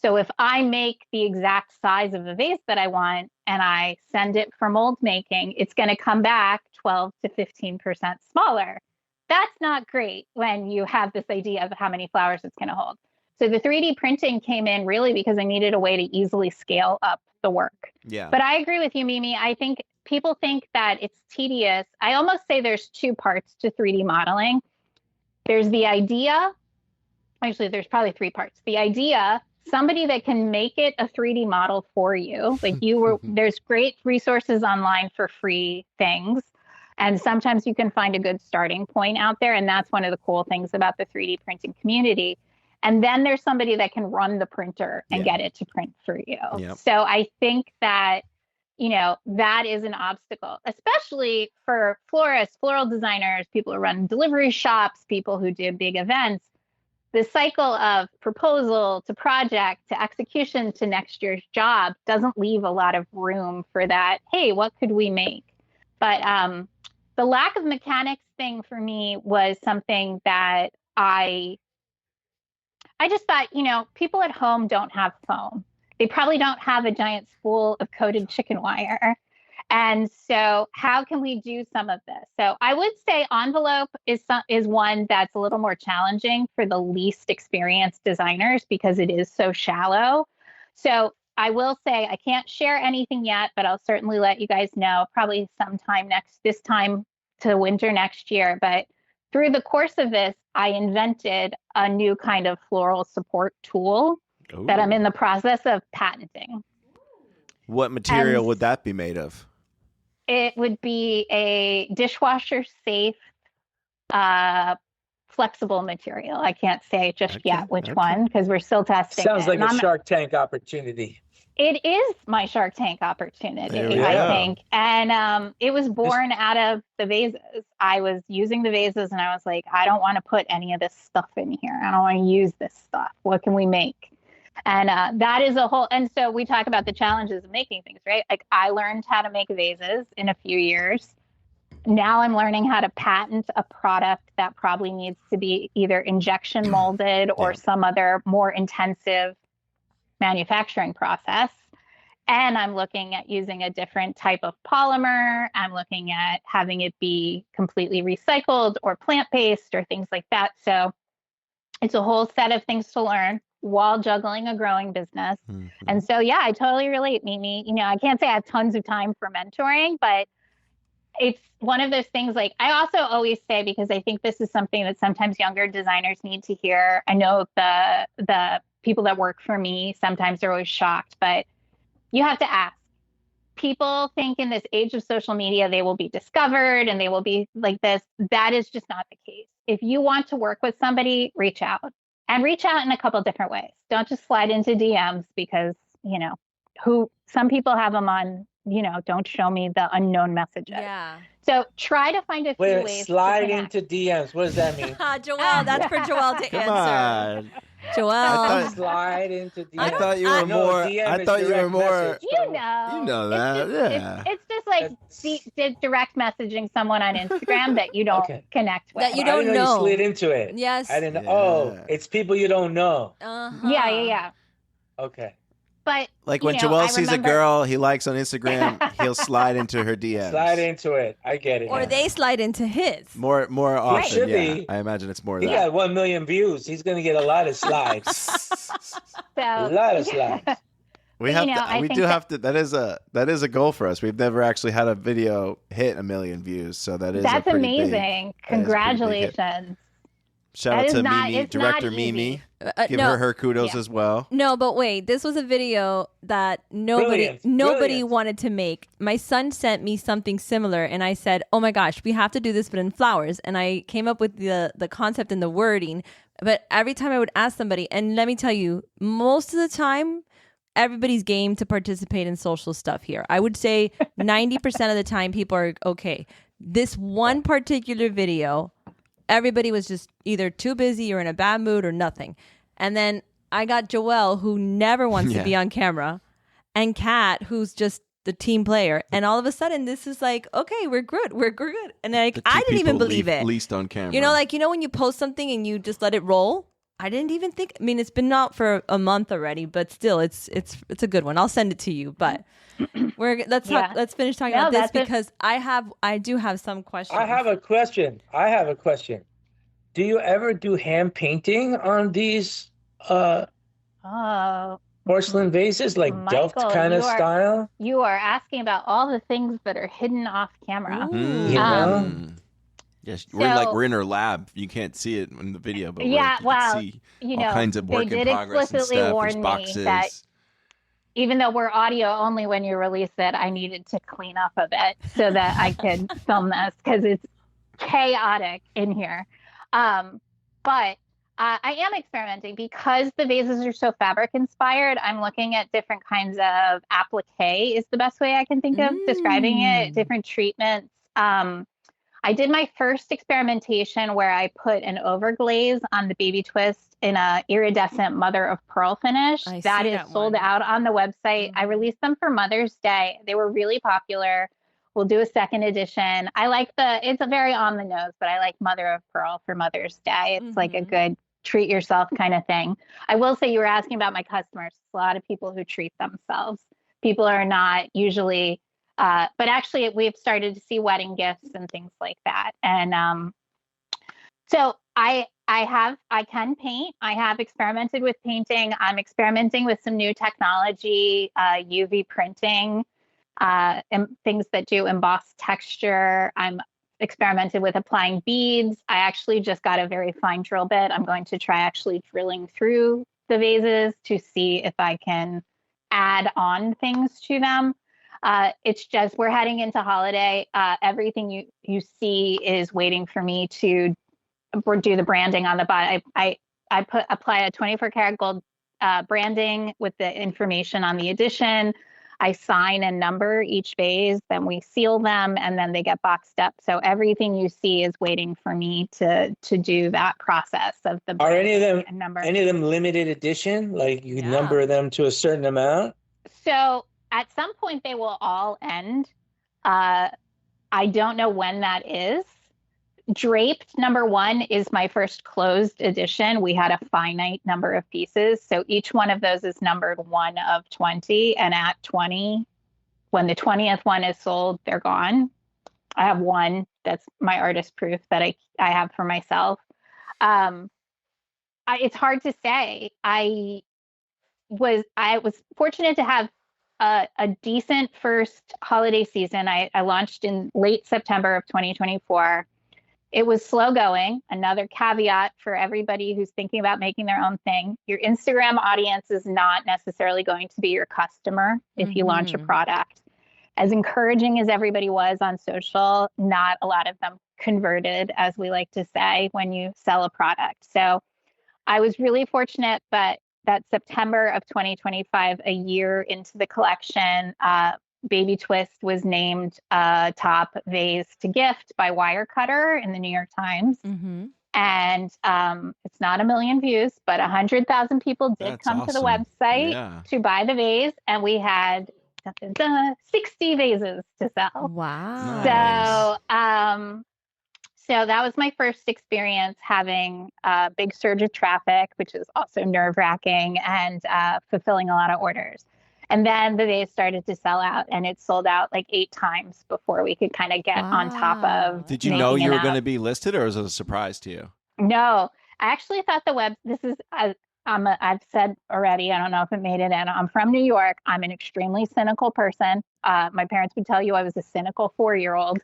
So if I make the exact size of the vase that I want and I send it for mold making, it's going to come back 12 to 15% smaller. That's not great when you have this idea of how many flowers it's going to hold. So the 3D printing came in really because I needed a way to easily scale up the work. Yeah. But I agree with you, Mimi. I think people think that it's tedious. I almost say there's two parts to 3D modeling. There's the idea. Actually, there's probably three parts. The idea, somebody that can make it a 3D model for you. Like there's great resources online for free things. And sometimes you can find a good starting point out there. And that's one of the cool things about the 3D printing community. And then there's somebody that can run the printer and get it to print for you. Yep. So I think that, that is an obstacle, especially for florists, floral designers, people who run delivery shops, people who do big events. The cycle of proposal to project to execution to next year's job doesn't leave a lot of room for that. Hey, what could we make? But the lack of mechanics thing for me was something that I just thought, people at home don't have foam. They probably don't have a giant spool of coated chicken wire. And so how can we do some of this? So I would say envelope is one that's a little more challenging for the least experienced designers because it is so shallow. So I will say I can't share anything yet, but I'll certainly let you guys know probably sometime this time to winter next year. But through the course of this, I invented a new kind of floral support tool that I'm in the process of patenting. What material would that be made of? It would be a dishwasher safe, flexible material. I can't say just yet which one because we're still testing. Sounds like a Shark Tank opportunity. It is my Shark Tank opportunity, I think. And it was born out of the vases. I was using the vases and I was like, I don't want to put any of this stuff in here. I don't want to use this stuff. What can we make? And that is a whole, and so we talk about the challenges of making things, right? Like I learned how to make vases in a few years. Now I'm learning how to patent a product that probably needs to be either injection molded or some other more intensive manufacturing process. And I'm looking at using a different type of polymer. I'm looking at having it be completely recycled or plant-based or things like that. So it's a whole set of things to learn while juggling a growing business. Mm-hmm. And so, yeah, I totally relate, Mimi. You know, I can't say I have tons of time for mentoring, but it's one of those things. Like I also always say, because I think this is something that sometimes younger designers need to hear. I know the people that work for me sometimes are always shocked, but you have to ask. People think in this age of social media, they will be discovered and they will be like this. That is just not the case. If you want to work with somebody, reach out and reach out in a couple different ways. Don't just slide into DMs because, you know, some people have them on, you know, don't show me the unknown messages. Yeah. So try to find a few ways. Slide into DMs. What does that mean? Joelle, that's for Joelle to Come answer. on. Joelle. Slide into DMs. I thought you were more. I thought you were more. You know that. It's just like direct messaging someone on Instagram that you don't connect with. That you don't know. You slid into it. Yes. I didn't know. Oh, it's people you don't know. Yeah. Okay. But like when Joelle sees a girl he likes on Instagram, he'll slide into her DMs. Slide into it. I get it. Or they slide into his. More often. Should yeah. be. I imagine it's more. He got 1 million views. He's going to get a lot of slides. A lot of slides. We do have to. That is a goal for us. We've never actually had a video hit 1 million views, so that's amazing. Congratulations. Shout out to Mimi, director Mimi. Give her kudos as well. No, but wait, this was a video that nobody wanted to make. My son sent me something similar, and I said, "Oh my gosh, we have to do this, but in flowers." And I came up with the concept and the wording. But every time I would ask somebody, and let me tell you, most of the time, everybody's game to participate in social stuff here. I would say 90% of the time, people are okay. This one particular video, everybody was just either too busy or in a bad mood or nothing. And then I got Joelle, who never wants to be on camera, and Kat, who's just the team player. And all of a sudden, this is like, okay, we're good. And I didn't even believe it. Least on camera. You know, like, when you post something and you just let it roll? I didn't even think. I mean, it's been out for a month already, but still, it's a good one. I'll send it to you. But let's finish talking about this because I do have some questions. I have a question. Do you ever do hand painting on these porcelain vases, like Michael, Delft kind of style? You are asking about all the things that are hidden off camera. You know? Yes, we're in her lab. You can't see it in the video, but you can see all kinds of work in progress and stuff. Warn There's boxes. Me that even though we're audio only when you release it, I needed to clean up a bit so that I could film this because it's chaotic in here. But I am experimenting because the vases are so fabric inspired. I'm looking at different kinds of applique is the best way I can think of describing it, different treatments. I did my first experimentation where I put an overglaze on the baby twist in a iridescent mother of pearl finish. That is sold out on the website. I released them for Mother's Day. They were really popular. We'll do a second edition. I like it's a very on the nose, but I like mother of pearl for Mother's Day. It's like a good treat yourself kind of thing. I will say you were asking about my customers. A lot of people who treat themselves. People are not usually, but actually we've started to see wedding gifts and things like that. And so I can paint. I have experimented with painting. I'm experimenting with some new technology, UV printing, and things that do embossed texture. I'm experimented with applying beads. I actually just got a very fine drill bit. I'm going to try actually drilling through the vases to see if I can add on things to them. It's just, we're heading into holiday. Everything you see is waiting for me to do the branding on the bottom. I apply a 24 karat gold branding with the information on the edition. I sign and number each vase, then we seal them, and then they get boxed up. So everything you see is waiting for me to do that process of the Are any of them limited edition? Like you number them to a certain amount? So at some point they will all end. I don't know when that is. Draped #1 is my first closed edition. We had a finite number of pieces. So each one of those is numbered 1 of 20. And at 20, when the 20th one is sold, they're gone. I have one that's my artist proof that I have for myself. It's hard to say. I was fortunate to have a decent first holiday season. I launched in late September of 2024. It was slow going. Another caveat for everybody who's thinking about making their own thing. Your Instagram audience is not necessarily going to be your customer if you launch a product. As encouraging as everybody was on social, not a lot of them converted, as we like to say, when you sell a product. So I was really fortunate, but that September of 2025, a year into the collection, Baby Twist was named top vase to gift by Wirecutter in the New York Times. And it's not 1 million views, but 100,000 people did come to the website to buy the vase. And we had 60 vases to sell. Wow. So that was my first experience having a big surge of traffic, which is also nerve-wracking, and fulfilling a lot of orders. And then the vase started to sell out, and it sold out like 8 times before we could kind of get on top of. Did you know you were going to be listed, or was it a surprise to you? No, I actually thought I've said already, I don't know if it made it in. I'm from New York. I'm an extremely cynical person. My parents would tell you I was a cynical 4-year-old.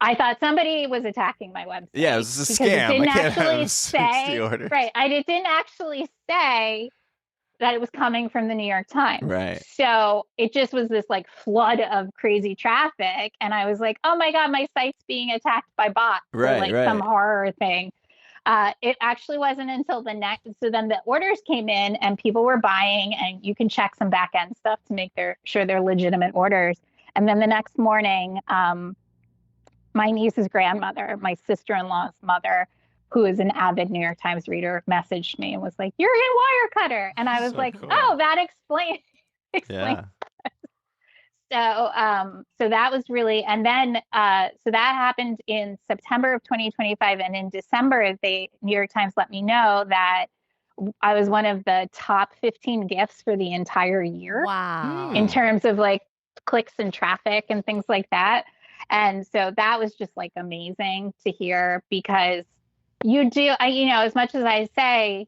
I thought somebody was attacking my website. Yeah, it was a scam. It didn't actually say, right. It didn't actually say that it was coming from the New York Times. Right. So it just was this like flood of crazy traffic. And I was like, oh my God, my site's being attacked by bots. Right, some horror thing. It actually wasn't until so then the orders came in and people were buying, and you can check some back end stuff to make sure they're legitimate orders. And then the next morning, my niece's grandmother, my sister-in-law's mother, who is an avid New York Times reader, messaged me and was like, "You're in Wirecutter." And I was like, cool. "Oh, that explains." Yeah. So that was really, and then, so that happened in September of 2025. And in December, the New York Times let me know that I was one of the top 15 gifts for the entire year. Wow. In terms of like clicks and traffic and things like that. And so that was just like amazing to hear, because as much as I say,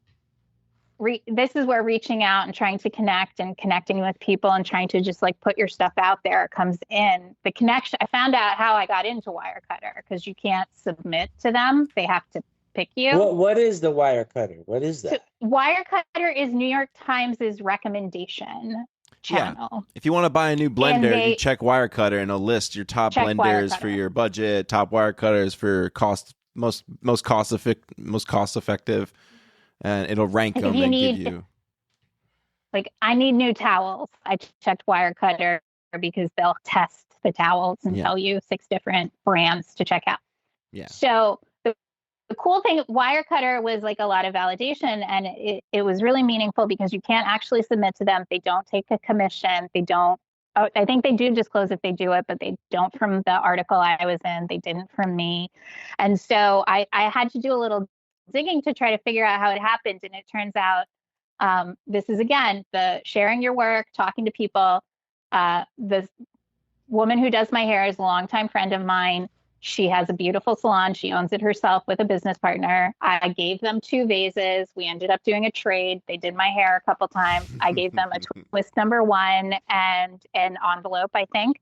this is where reaching out and trying to connect and connecting with people and trying to just like put your stuff out there comes in. The connection, I found out how I got into Wirecutter, because you can't submit to them. They have to pick you. What is the Wirecutter? What is that? So Wirecutter is New York Times' recommendation channel. Yeah. If you want to buy a new blender, you check Wirecutter and it'll list your top blenders for your budget, top Wirecutters for most cost effective. And it'll rank them and give you. Like, I need new towels. I checked Wirecutter because they'll test the towels and tell you 6 different brands to check out. Yeah. So the cool thing, Wirecutter was like a lot of validation, and it was really meaningful because you can't actually submit to them. They don't take a commission. They don't. I think they do disclose if they do it, but they don't from the article I was in. They didn't from me. And so I had to do a little digging to try to figure out how it happened. And it turns out this is, again, the sharing your work, talking to people. The woman who does my hair is a longtime friend of mine. She has a beautiful salon. She owns it herself with a business partner. I gave them 2 vases. We ended up doing a trade. They did my hair a couple times. I gave them a twist #1 and an envelope, I think.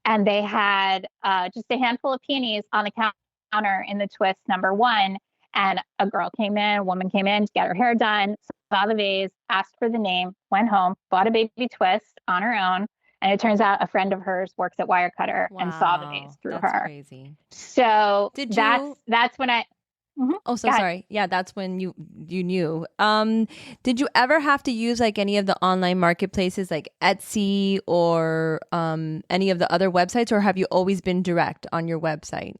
And they had just a handful of peonies on the counter in the twist #1. And a woman came in to get her hair done, saw the vase, asked for the name, went home, bought a Baby Twist on her own. And it turns out a friend of hers works at Wirecutter and saw the vase through her. Crazy. So that's when Mm-hmm. Oh, so sorry. Yeah, that's when you knew. Did you ever have to use like any of the online marketplaces like Etsy or any of the other websites, or have you always been direct on your website?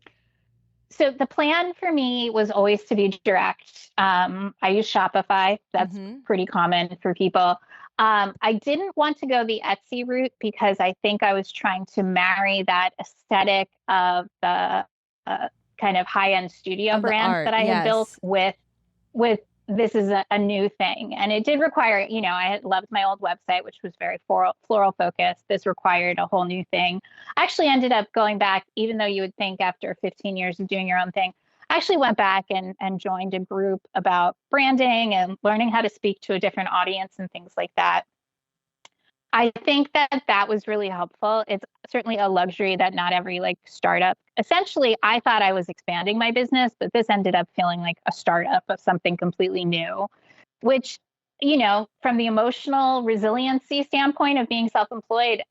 So the plan for me was always to be direct. I use Shopify. That's pretty common for people. I didn't want to go the Etsy route because I think I was trying to marry that aesthetic of the kind of high-end studio brands that I had built with this is a new thing. And it did require, I had loved my old website, which was very floral focused. This required a whole new thing. I actually ended up going back, even though you would think after 15 years of doing your own thing, I actually went back and joined a group about branding and learning how to speak to a different audience and things like that. I think that was really helpful. It's certainly a luxury that not every startup. Essentially, I thought I was expanding my business, but this ended up feeling like a startup of something completely new, which, from the emotional resiliency standpoint of being self-employed,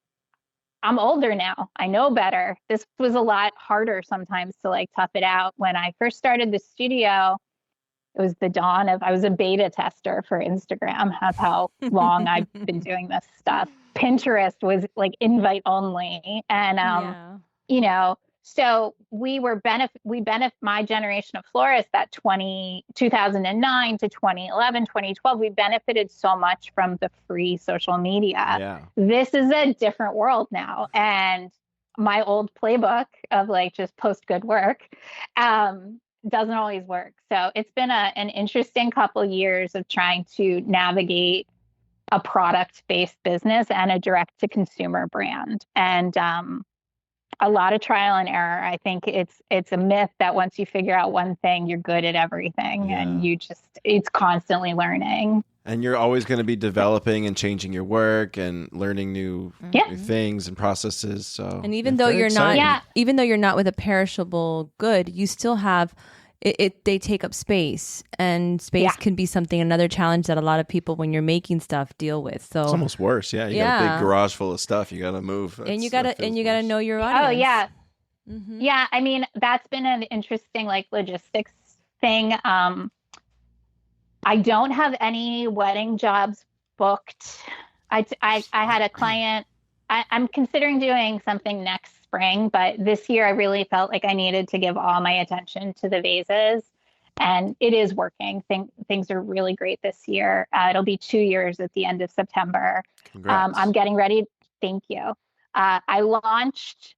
I'm older now. I know better. This was a lot harder sometimes to tough it out. When I first started the studio, it was the dawn of, I was a beta tester for Instagram. That's how long I've been doing this stuff. Pinterest was invite only. And, so we my generation of florists, that 2009 to 2011, 2012, we benefited so much from the free social media. Yeah. This is a different world now. And my old playbook of just post good work, doesn't always work. So it's been an interesting couple years of trying to navigate a product-based business and a direct-to-consumer brand. And a lot of trial and error. I think it's a myth that once you figure out one thing, you're good at everything. Yeah. And it's constantly learning. And you're always going to be developing and changing your work and learning new things and processes. So, and even though you're not with a perishable good, you still have they take up space, and space can be another challenge that a lot of people, when you're making stuff, deal with. So it's almost worse. Yeah, you got a big garage full of stuff. You got to move, and you got to know your audience. Oh yeah, yeah. I mean, that's been an interesting logistics thing. I don't have any wedding jobs booked. I had a client. I'm considering doing something next spring, but this year I really felt like I needed to give all my attention to the vases, and it is working. Things are really great this year. It'll be 2 years at the end of September. Congrats. I'm getting ready. Thank you. I launched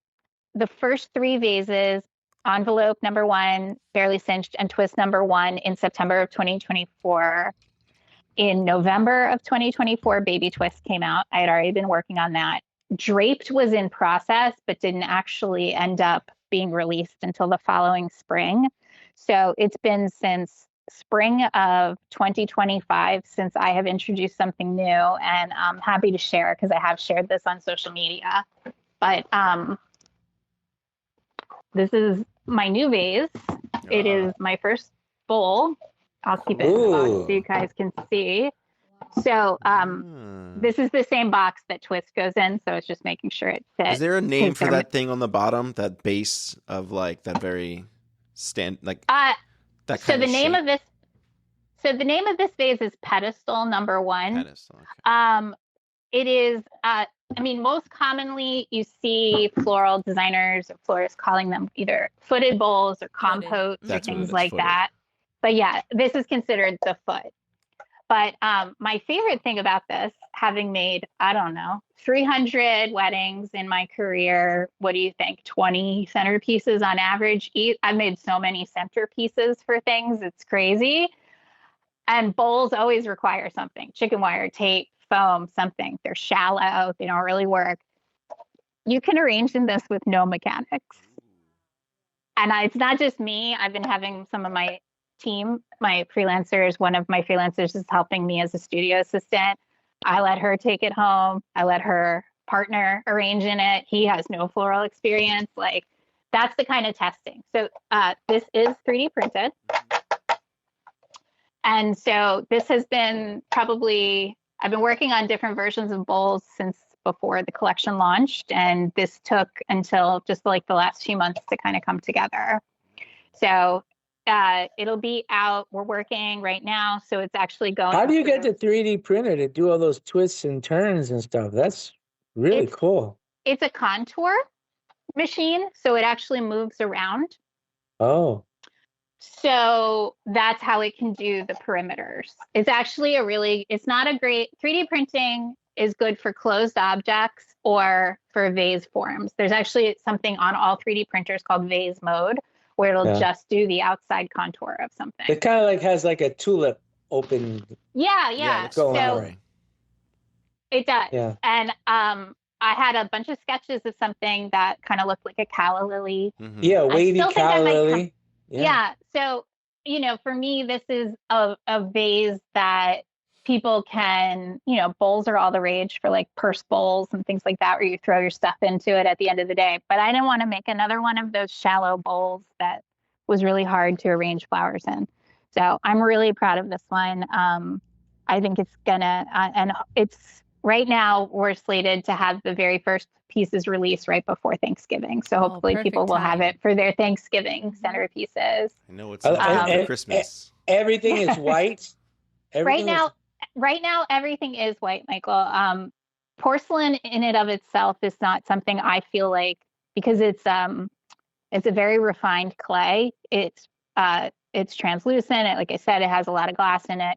the first 3 vases, envelope number 1, barely cinched, and twist number 1 in September of 2024. In November of 2024, Baby Twist came out. I had already been working on that. Draped was in process, but didn't actually end up being released until the following spring. So it's been since spring of 2025 since I have introduced something new, and I'm happy to share because I have shared this on social media. But this is my new vase. It is my first bowl. I'll keep it in the box so you guys can see. So this is the same box that Twist goes in, so it's just making sure it fits. Is there a name for that thing on the bottom, that base of that very that kind so the of name shape? of this So the name of this vase is Pedestal number 1. Pedestal, okay. It is, most commonly you see floral designers or florists calling them either footed bowls or compotes or things like that. But yeah, this is considered the foot. But my favorite thing about this, having made, 300 weddings in my career, what do you think, 20 centerpieces on average? I've made so many centerpieces for things, it's crazy. And bowls always require something, chicken wire, tape, foam, something. They're shallow, they don't really work. You can arrange in this with no mechanics. And it's not just me, I've been having some of my team, my freelancers, one of my freelancers is helping me as a studio assistant. I let her take it home. I let her partner arrange in it. He has no floral experience. That's the kind of testing. So this is 3D printed. And so this has been I've been working on different versions of bowls since before the collection launched. And this took until just the last few months to kind of come together. So it'll be out. We're working right now, so it's actually going. How do you get the 3D printer to do all those twists and turns and stuff? That's really cool. It's a contour machine, so it actually moves around. Oh. So that's how it can do the perimeters. It's actually it's not a great 3D printing is good for closed objects or for vase forms. There's actually something on all 3D printers called vase mode, where it'll just do the outside contour of something. It kind of like has like a tulip open. Yeah. So it does. Yeah. And I had a bunch of sketches of something that kind of looked like a calla lily. Mm-hmm. Yeah, wavy calla lily. Yeah. So, for me, this is a vase that people can, bowls are all the rage for like purse bowls and things like that, where you throw your stuff into it at the end of the day. But I didn't want to make another one of those shallow bowls that was really hard to arrange flowers in. So I'm really proud of this one. I think it's and it's right now we're slated to have the very first pieces released right before Thanksgiving. So hopefully people will have it for their Thanksgiving centerpieces. I know it's for Christmas. Everything is white. Right now, everything is white, Michael. Porcelain in and of itself is not something I feel like, because it's a very refined clay. It's translucent. Like I said, it has a lot of glass in it.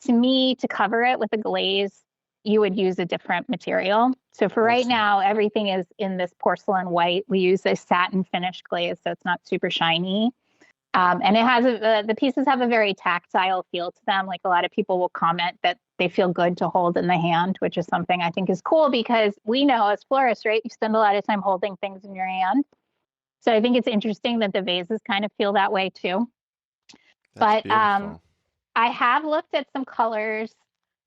To me, to cover it with a glaze, you would use a different material. So for right now, everything is in this porcelain white. We use a satin finish glaze, so it's not super shiny. And it has the pieces have a very tactile feel to them. Like a lot of people will comment that they feel good to hold in the hand, which is something I think is cool, because we know as florists, right, you spend a lot of time holding things in your hand. So I think it's interesting that the vases kind of feel that way too. That's beautiful. I have looked at some colors.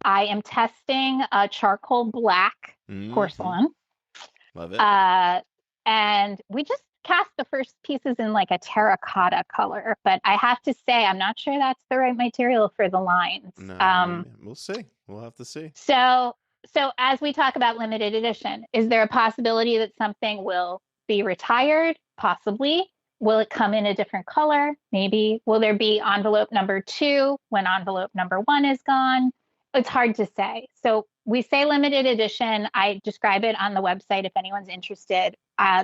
I am testing a charcoal black porcelain. Love it. And we just cast the first pieces in like a terracotta color, but I have to say, I'm not sure that's the right material for the lines. No, we'll see. We'll have to see. So as we talk about limited edition, is there a possibility that something will be retired? Possibly. Will it come in a different color? Maybe. Will there be envelope number 2 when envelope number 1 is gone? It's hard to say. So we say limited edition. I describe it on the website if anyone's interested.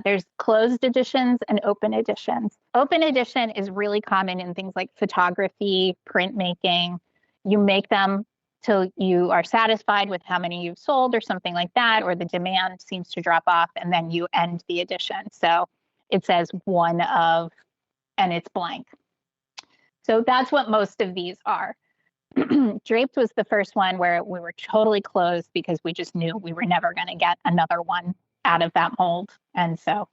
There's closed editions and open editions. Open edition is really common in things like photography, printmaking. You make them till you are satisfied with how many you've sold or something like that, or the demand seems to drop off, and then you end the edition. So it says one of, and it's blank. So that's what most of these are. Draped was the first one where we were totally closed because we just knew we were never going to get another one out of that mold. And so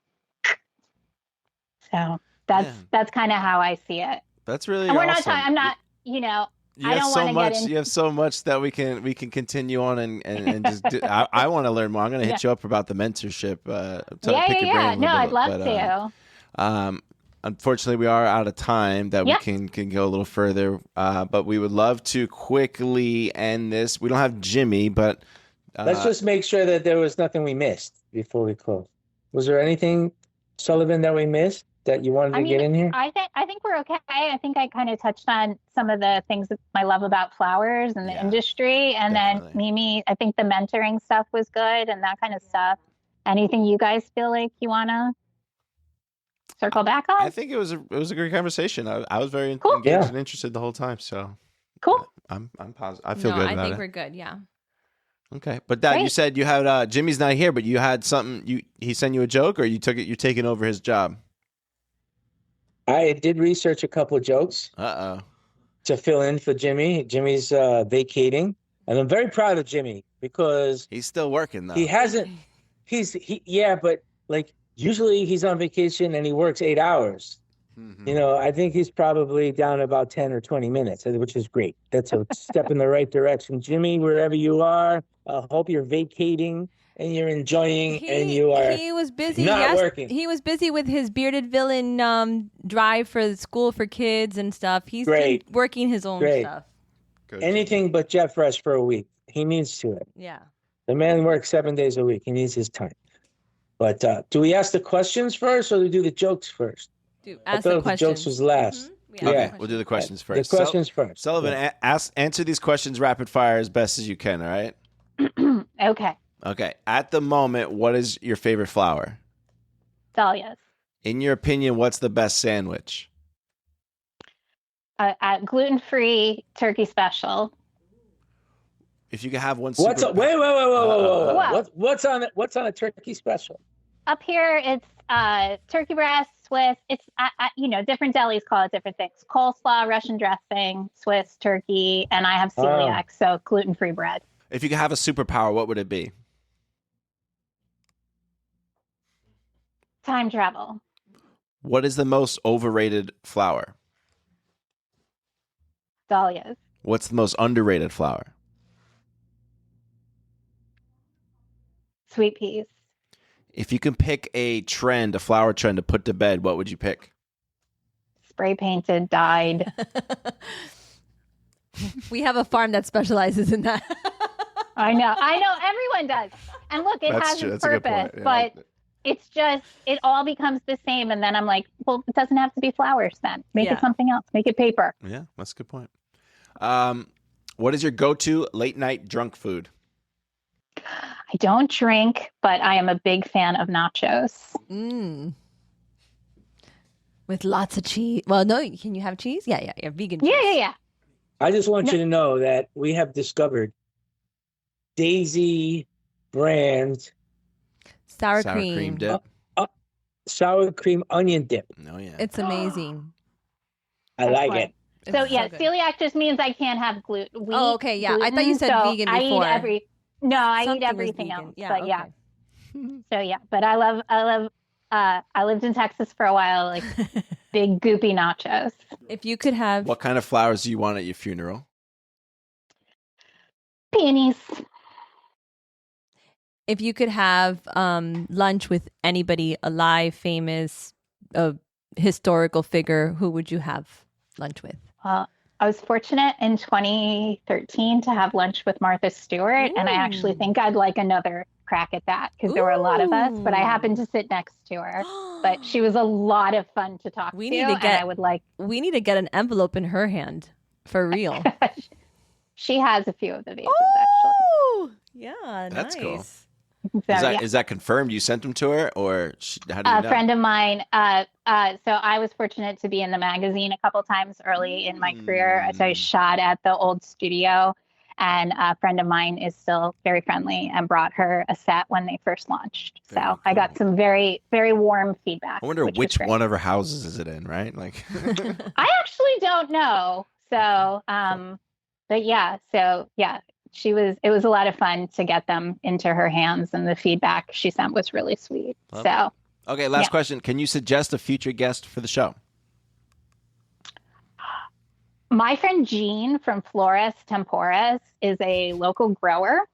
that's kind of how I see it. That's really and we're awesome. I'm not, you have so much. You have so much that we can continue on and just. I want to learn more. I'm going to hit you up about the mentorship. Yeah. No, I'd love to. Unfortunately, we are out of time that we can go a little further. But we would love to quickly end this. We don't have Jimmy, but let's just make sure that there was nothing we missed before we close. Was there anything, Sullivan, that we missed that you wanted to get in here? I think we're okay. I think I kind of touched on some of the things that I love about flowers and the industry. And definitely. Then Mimi, I think the mentoring stuff was good and that kind of stuff. Anything you guys feel like you want to circle back on? I think it was a great conversation. I was very engaged and interested the whole time. So cool. I'm positive. I feel good about it. I think we're good. Yeah. Okay, but Dad, you said you had Jimmy's not here, but you had something. He sent you a joke, or you're taking over his job? I did research a couple of jokes. To fill in for Jimmy. Jimmy's vacating, and I'm very proud of Jimmy because he's still working though. He hasn't. But like usually he's on vacation and he works 8 hours. Mm-hmm. I think he's probably down about 10 or 20 minutes, which is great. That's a step in the right direction. Jimmy, wherever you are, I hope you're vacating and you're enjoying and you are He was busy. Not working. He was busy with his Bearded Villain drive for school for kids and stuff. He's been working his own stuff. Good. Anything but Jet Fresh for a week. He needs to it. Yeah. The man works 7 days a week. He needs his time. But do we ask the questions first or do we do the jokes first? Ask the questions. The jokes was last. Yeah. Okay, we'll do the questions first. The questions first. Sullivan, answer these questions rapid fire as best as you can, all right? Okay. Okay. At the moment, what is your favorite flower? Dahlias. In your opinion, what's the best sandwich? Gluten-free turkey special. If you could have one Wait. What's on a turkey special? Up here, it's turkey breast, Swiss. It's different delis call it different things. Coleslaw, Russian dressing, Swiss turkey, and I have celiac, so gluten-free bread. If you could have a superpower, what would it be? Time travel. What is the most overrated flower? Dahlias. What's the most underrated flower? Sweet peas. If you can pick a flower trend to put to bed, what would you pick? Spray painted, dyed. We have a farm that specializes in that. I know. Everyone does. And look, it has its purpose, but it's just, it all becomes the same. And then I'm like, well, it doesn't have to be flowers then. Make it something else. Make it paper. Yeah, that's a good point. What is your go-to late night drunk food? I don't drink, but I am a big fan of nachos. With lots of cheese. Well, no, can you have cheese? Yeah, vegan cheese. Yeah. I just want you to know that we have discovered Daisy brand sour cream dip. Sour cream onion dip. Oh, yeah. It's amazing. I like it. So, celiac just means I can't have gluten. Oh, okay, yeah. Gluten, I thought you said vegan before. I eat everything else. Yeah, but okay. So, but I lived in Texas for a while, like big goopy nachos. If you could have... What kind of flowers do you want at your funeral? Peonies. If you could have lunch with anybody alive, famous, a historical figure, who would you have lunch with? I was fortunate in 2013 to have lunch with Martha Stewart, and I actually think I'd like another crack at that because there were a lot of us, but I happened to sit next to her. But she was a lot of fun to talk to. We need to get an envelope in her hand for real. She has a few of the vases, actually. Yeah, that's nice. Cool. So, is that confirmed? You sent them to her, or how do you know? A friend of mine. So I was fortunate to be in the magazine a couple times early in my career. So I shot at the old studio, and a friend of mine is still very friendly and brought her a set when they first launched. So cool. I got some very, very warm feedback. I wonder which one of her houses is it in, right? Like, I actually don't know. So, but yeah. So yeah. It was a lot of fun to get them into her hands, and the feedback she sent was really sweet. So, okay, last question. Can you suggest a future guest for the show? My friend Jean from Florist Temporas is a local grower.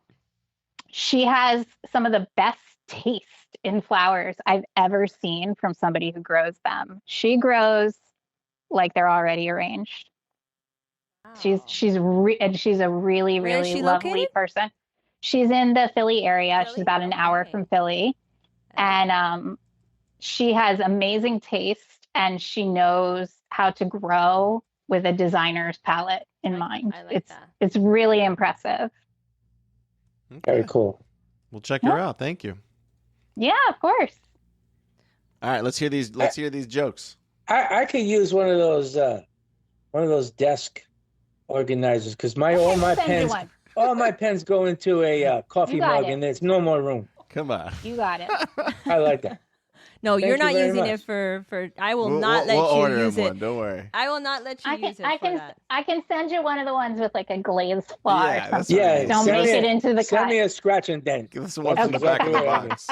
She has some of the best taste in flowers I've ever seen from somebody who grows them. She grows like they're already arranged. Wow. She's a really, really lovely person. She's in the Philly area. Philly? She's about an hour from Philly. And she has amazing taste, and she knows how to grow with a designer's palette in mind. I like that. It's really impressive. Okay. Very cool. We'll check her out. Thank you. Yeah, of course. All right, let's hear these jokes. I could use one of those desk organizers because all my pens go into a coffee mug, and there's no more room. Come on, you got it. I like that. No, you're not using it for. I will not let you use it. Don't worry. I will not let you use it. I can send you one of the ones with like a glazed flaw or something. Yeah, don't make it into the cut. Send me a scratch and dent. Give us one from the back of the box.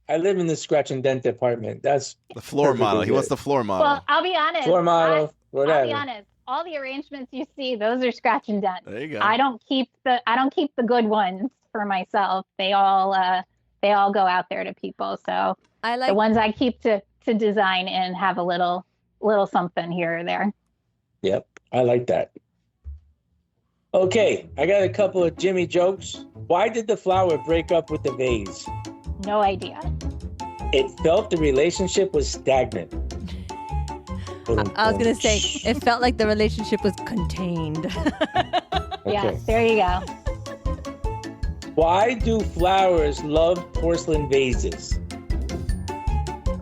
I live in the scratch and dent department. That's the floor model. He wants the floor model. Well, I'll be honest. Floor model, whatever. I'll be honest. All the arrangements you see, those are scratch and dent. There you go. I don't keep the good ones for myself. They all go out there to people. So I like the ones I keep to design and have a little something here or there. Yep, I like that. Okay, I got a couple of Jimmy jokes. Why did the flower break up with the vase? No idea. It felt the relationship was stagnant. I was going to say, it felt like the relationship was contained. Yeah, there you go. Why do flowers love porcelain vases?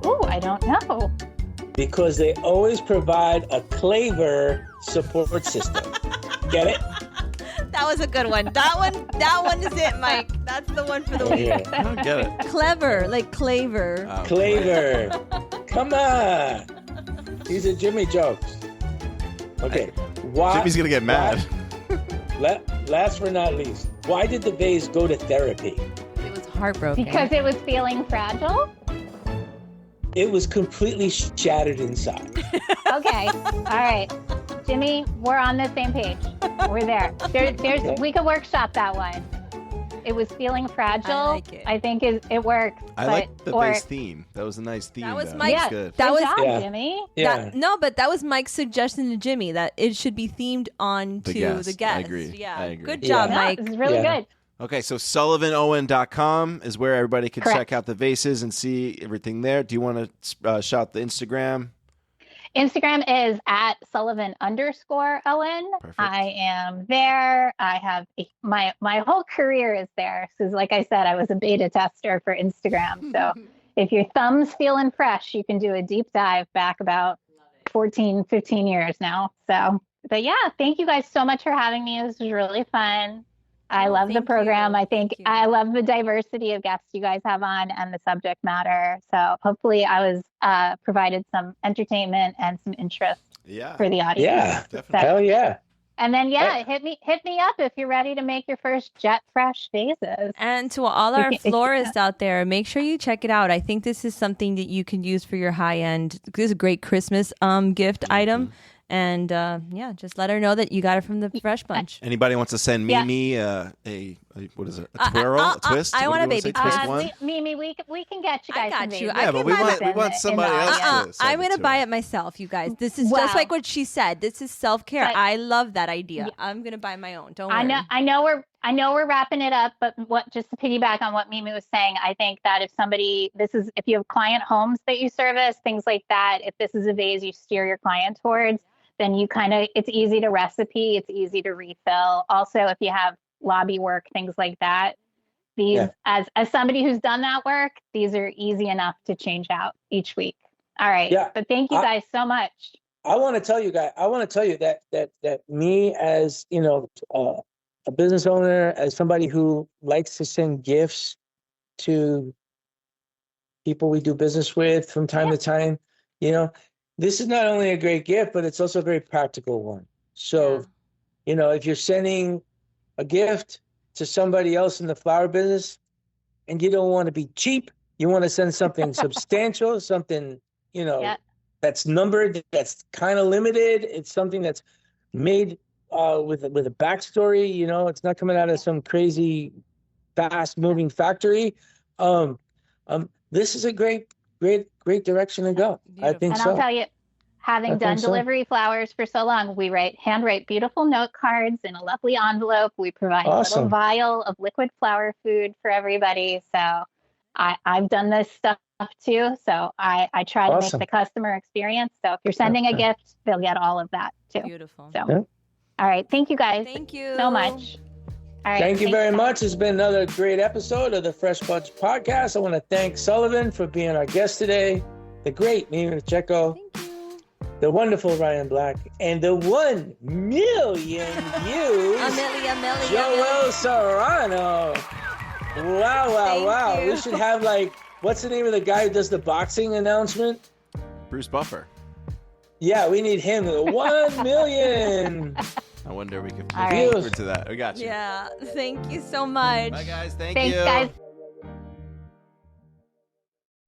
Oh, I don't know. Because they always provide a claver support system. Get it? That was a good one. That one is it, Mike. That's the one for the week. I don't get it. Clever, like claver. Oh, Claver. Come on. These are Jimmy jokes. Okay. Why? Jimmy's going to get mad. Last but not least, why did the vase go to therapy? It was heartbroken. Because it was feeling fragile? It was completely shattered inside. Okay. All right. Jimmy, we're on the same page. We're there. We could workshop that one. It was feeling fragile. I like it. I think it works. I like the base theme. That was a nice theme. That was Mike's. Good. That was Jimmy. Yeah. But that was Mike's suggestion to Jimmy that it should be themed on to the guest. I agree. Yeah. I agree. Good job, Mike. It's really good. Okay, so Sullivanowen.com is where everybody can check out the vases and see everything there. Do you want to shout the Instagram? Instagram is at Sullivan_Owen. Perfect. I am there. I have my whole career is there. So like I said, I was a beta tester for Instagram. So if your thumb's feeling fresh, you can do a deep dive back about 14, 15 years now. So, but yeah, thank you guys so much for having me. This was really fun. I love the program. I think I love the diversity of guests you guys have on and the subject matter. So hopefully I was provided some entertainment and some interest for the audience. Yeah, definitely. Hell yeah. And then hit me up if you're ready to make your first jet fresh vases. And to all our florists out there, make sure you check it out. I think this is something that you can use for your high end. This is a great Christmas gift item. And just let her know that you got it from the Fresh Bunch. Anybody wants to send Mimi a what is it? A twirl? A twist? I want a baby twist. Mimi, we can get you guys. I got you. Yeah, but we want somebody else to I'm going to buy it myself, you guys. This is just like what she said. This is self-care. I love that idea. I'm going to buy my own. Don't worry. I know we're wrapping it up, but just to piggyback on what Mimi was saying, I think that if you have client homes that you service, things like that, if this is a vase you steer your client towards, then it's easy to recipe, it's easy to refill. Also, if you have lobby work, things like that, as somebody who's done that work, these are easy enough to change out each week. All right. Yeah. But thank you guys so much. I want to tell you that me as, a business owner, as somebody who likes to send gifts to people we do business with from time to time, this is not only a great gift, but it's also a very practical one. So, if you're sending a gift to somebody else in the flower business and you don't want to be cheap, you want to send something substantial, something, that's numbered, that's kind of limited. It's something that's made with a backstory, it's not coming out of some crazy fast moving factory. This is a great direction to go. Beautiful. I think so. And I'll tell you, having done delivery flowers for so long, we handwrite beautiful note cards in a lovely envelope. We provide a little vial of liquid flower food for everybody. So I've done this stuff too. So I try to make the customer experience. So if you're sending a gift, they'll get all of that too. Beautiful. So, all right. Thank you guys. Thank you so much. All right, thank you very much. It's been another great episode of the Fresh Bunch podcast. I want to thank Sullivan for being our guest today, the great Mimi Pacheco, the wonderful Ryan Black, and the 1 million views, Joel Serrano. Wow. We should have what's the name of the guy who does the boxing announcement? Bruce Buffer. Yeah, we need him. 1 million. I wonder if we can put to that. We got you. Yeah. Thank you so much. Bye, guys. Thank Thanks, you. Guys.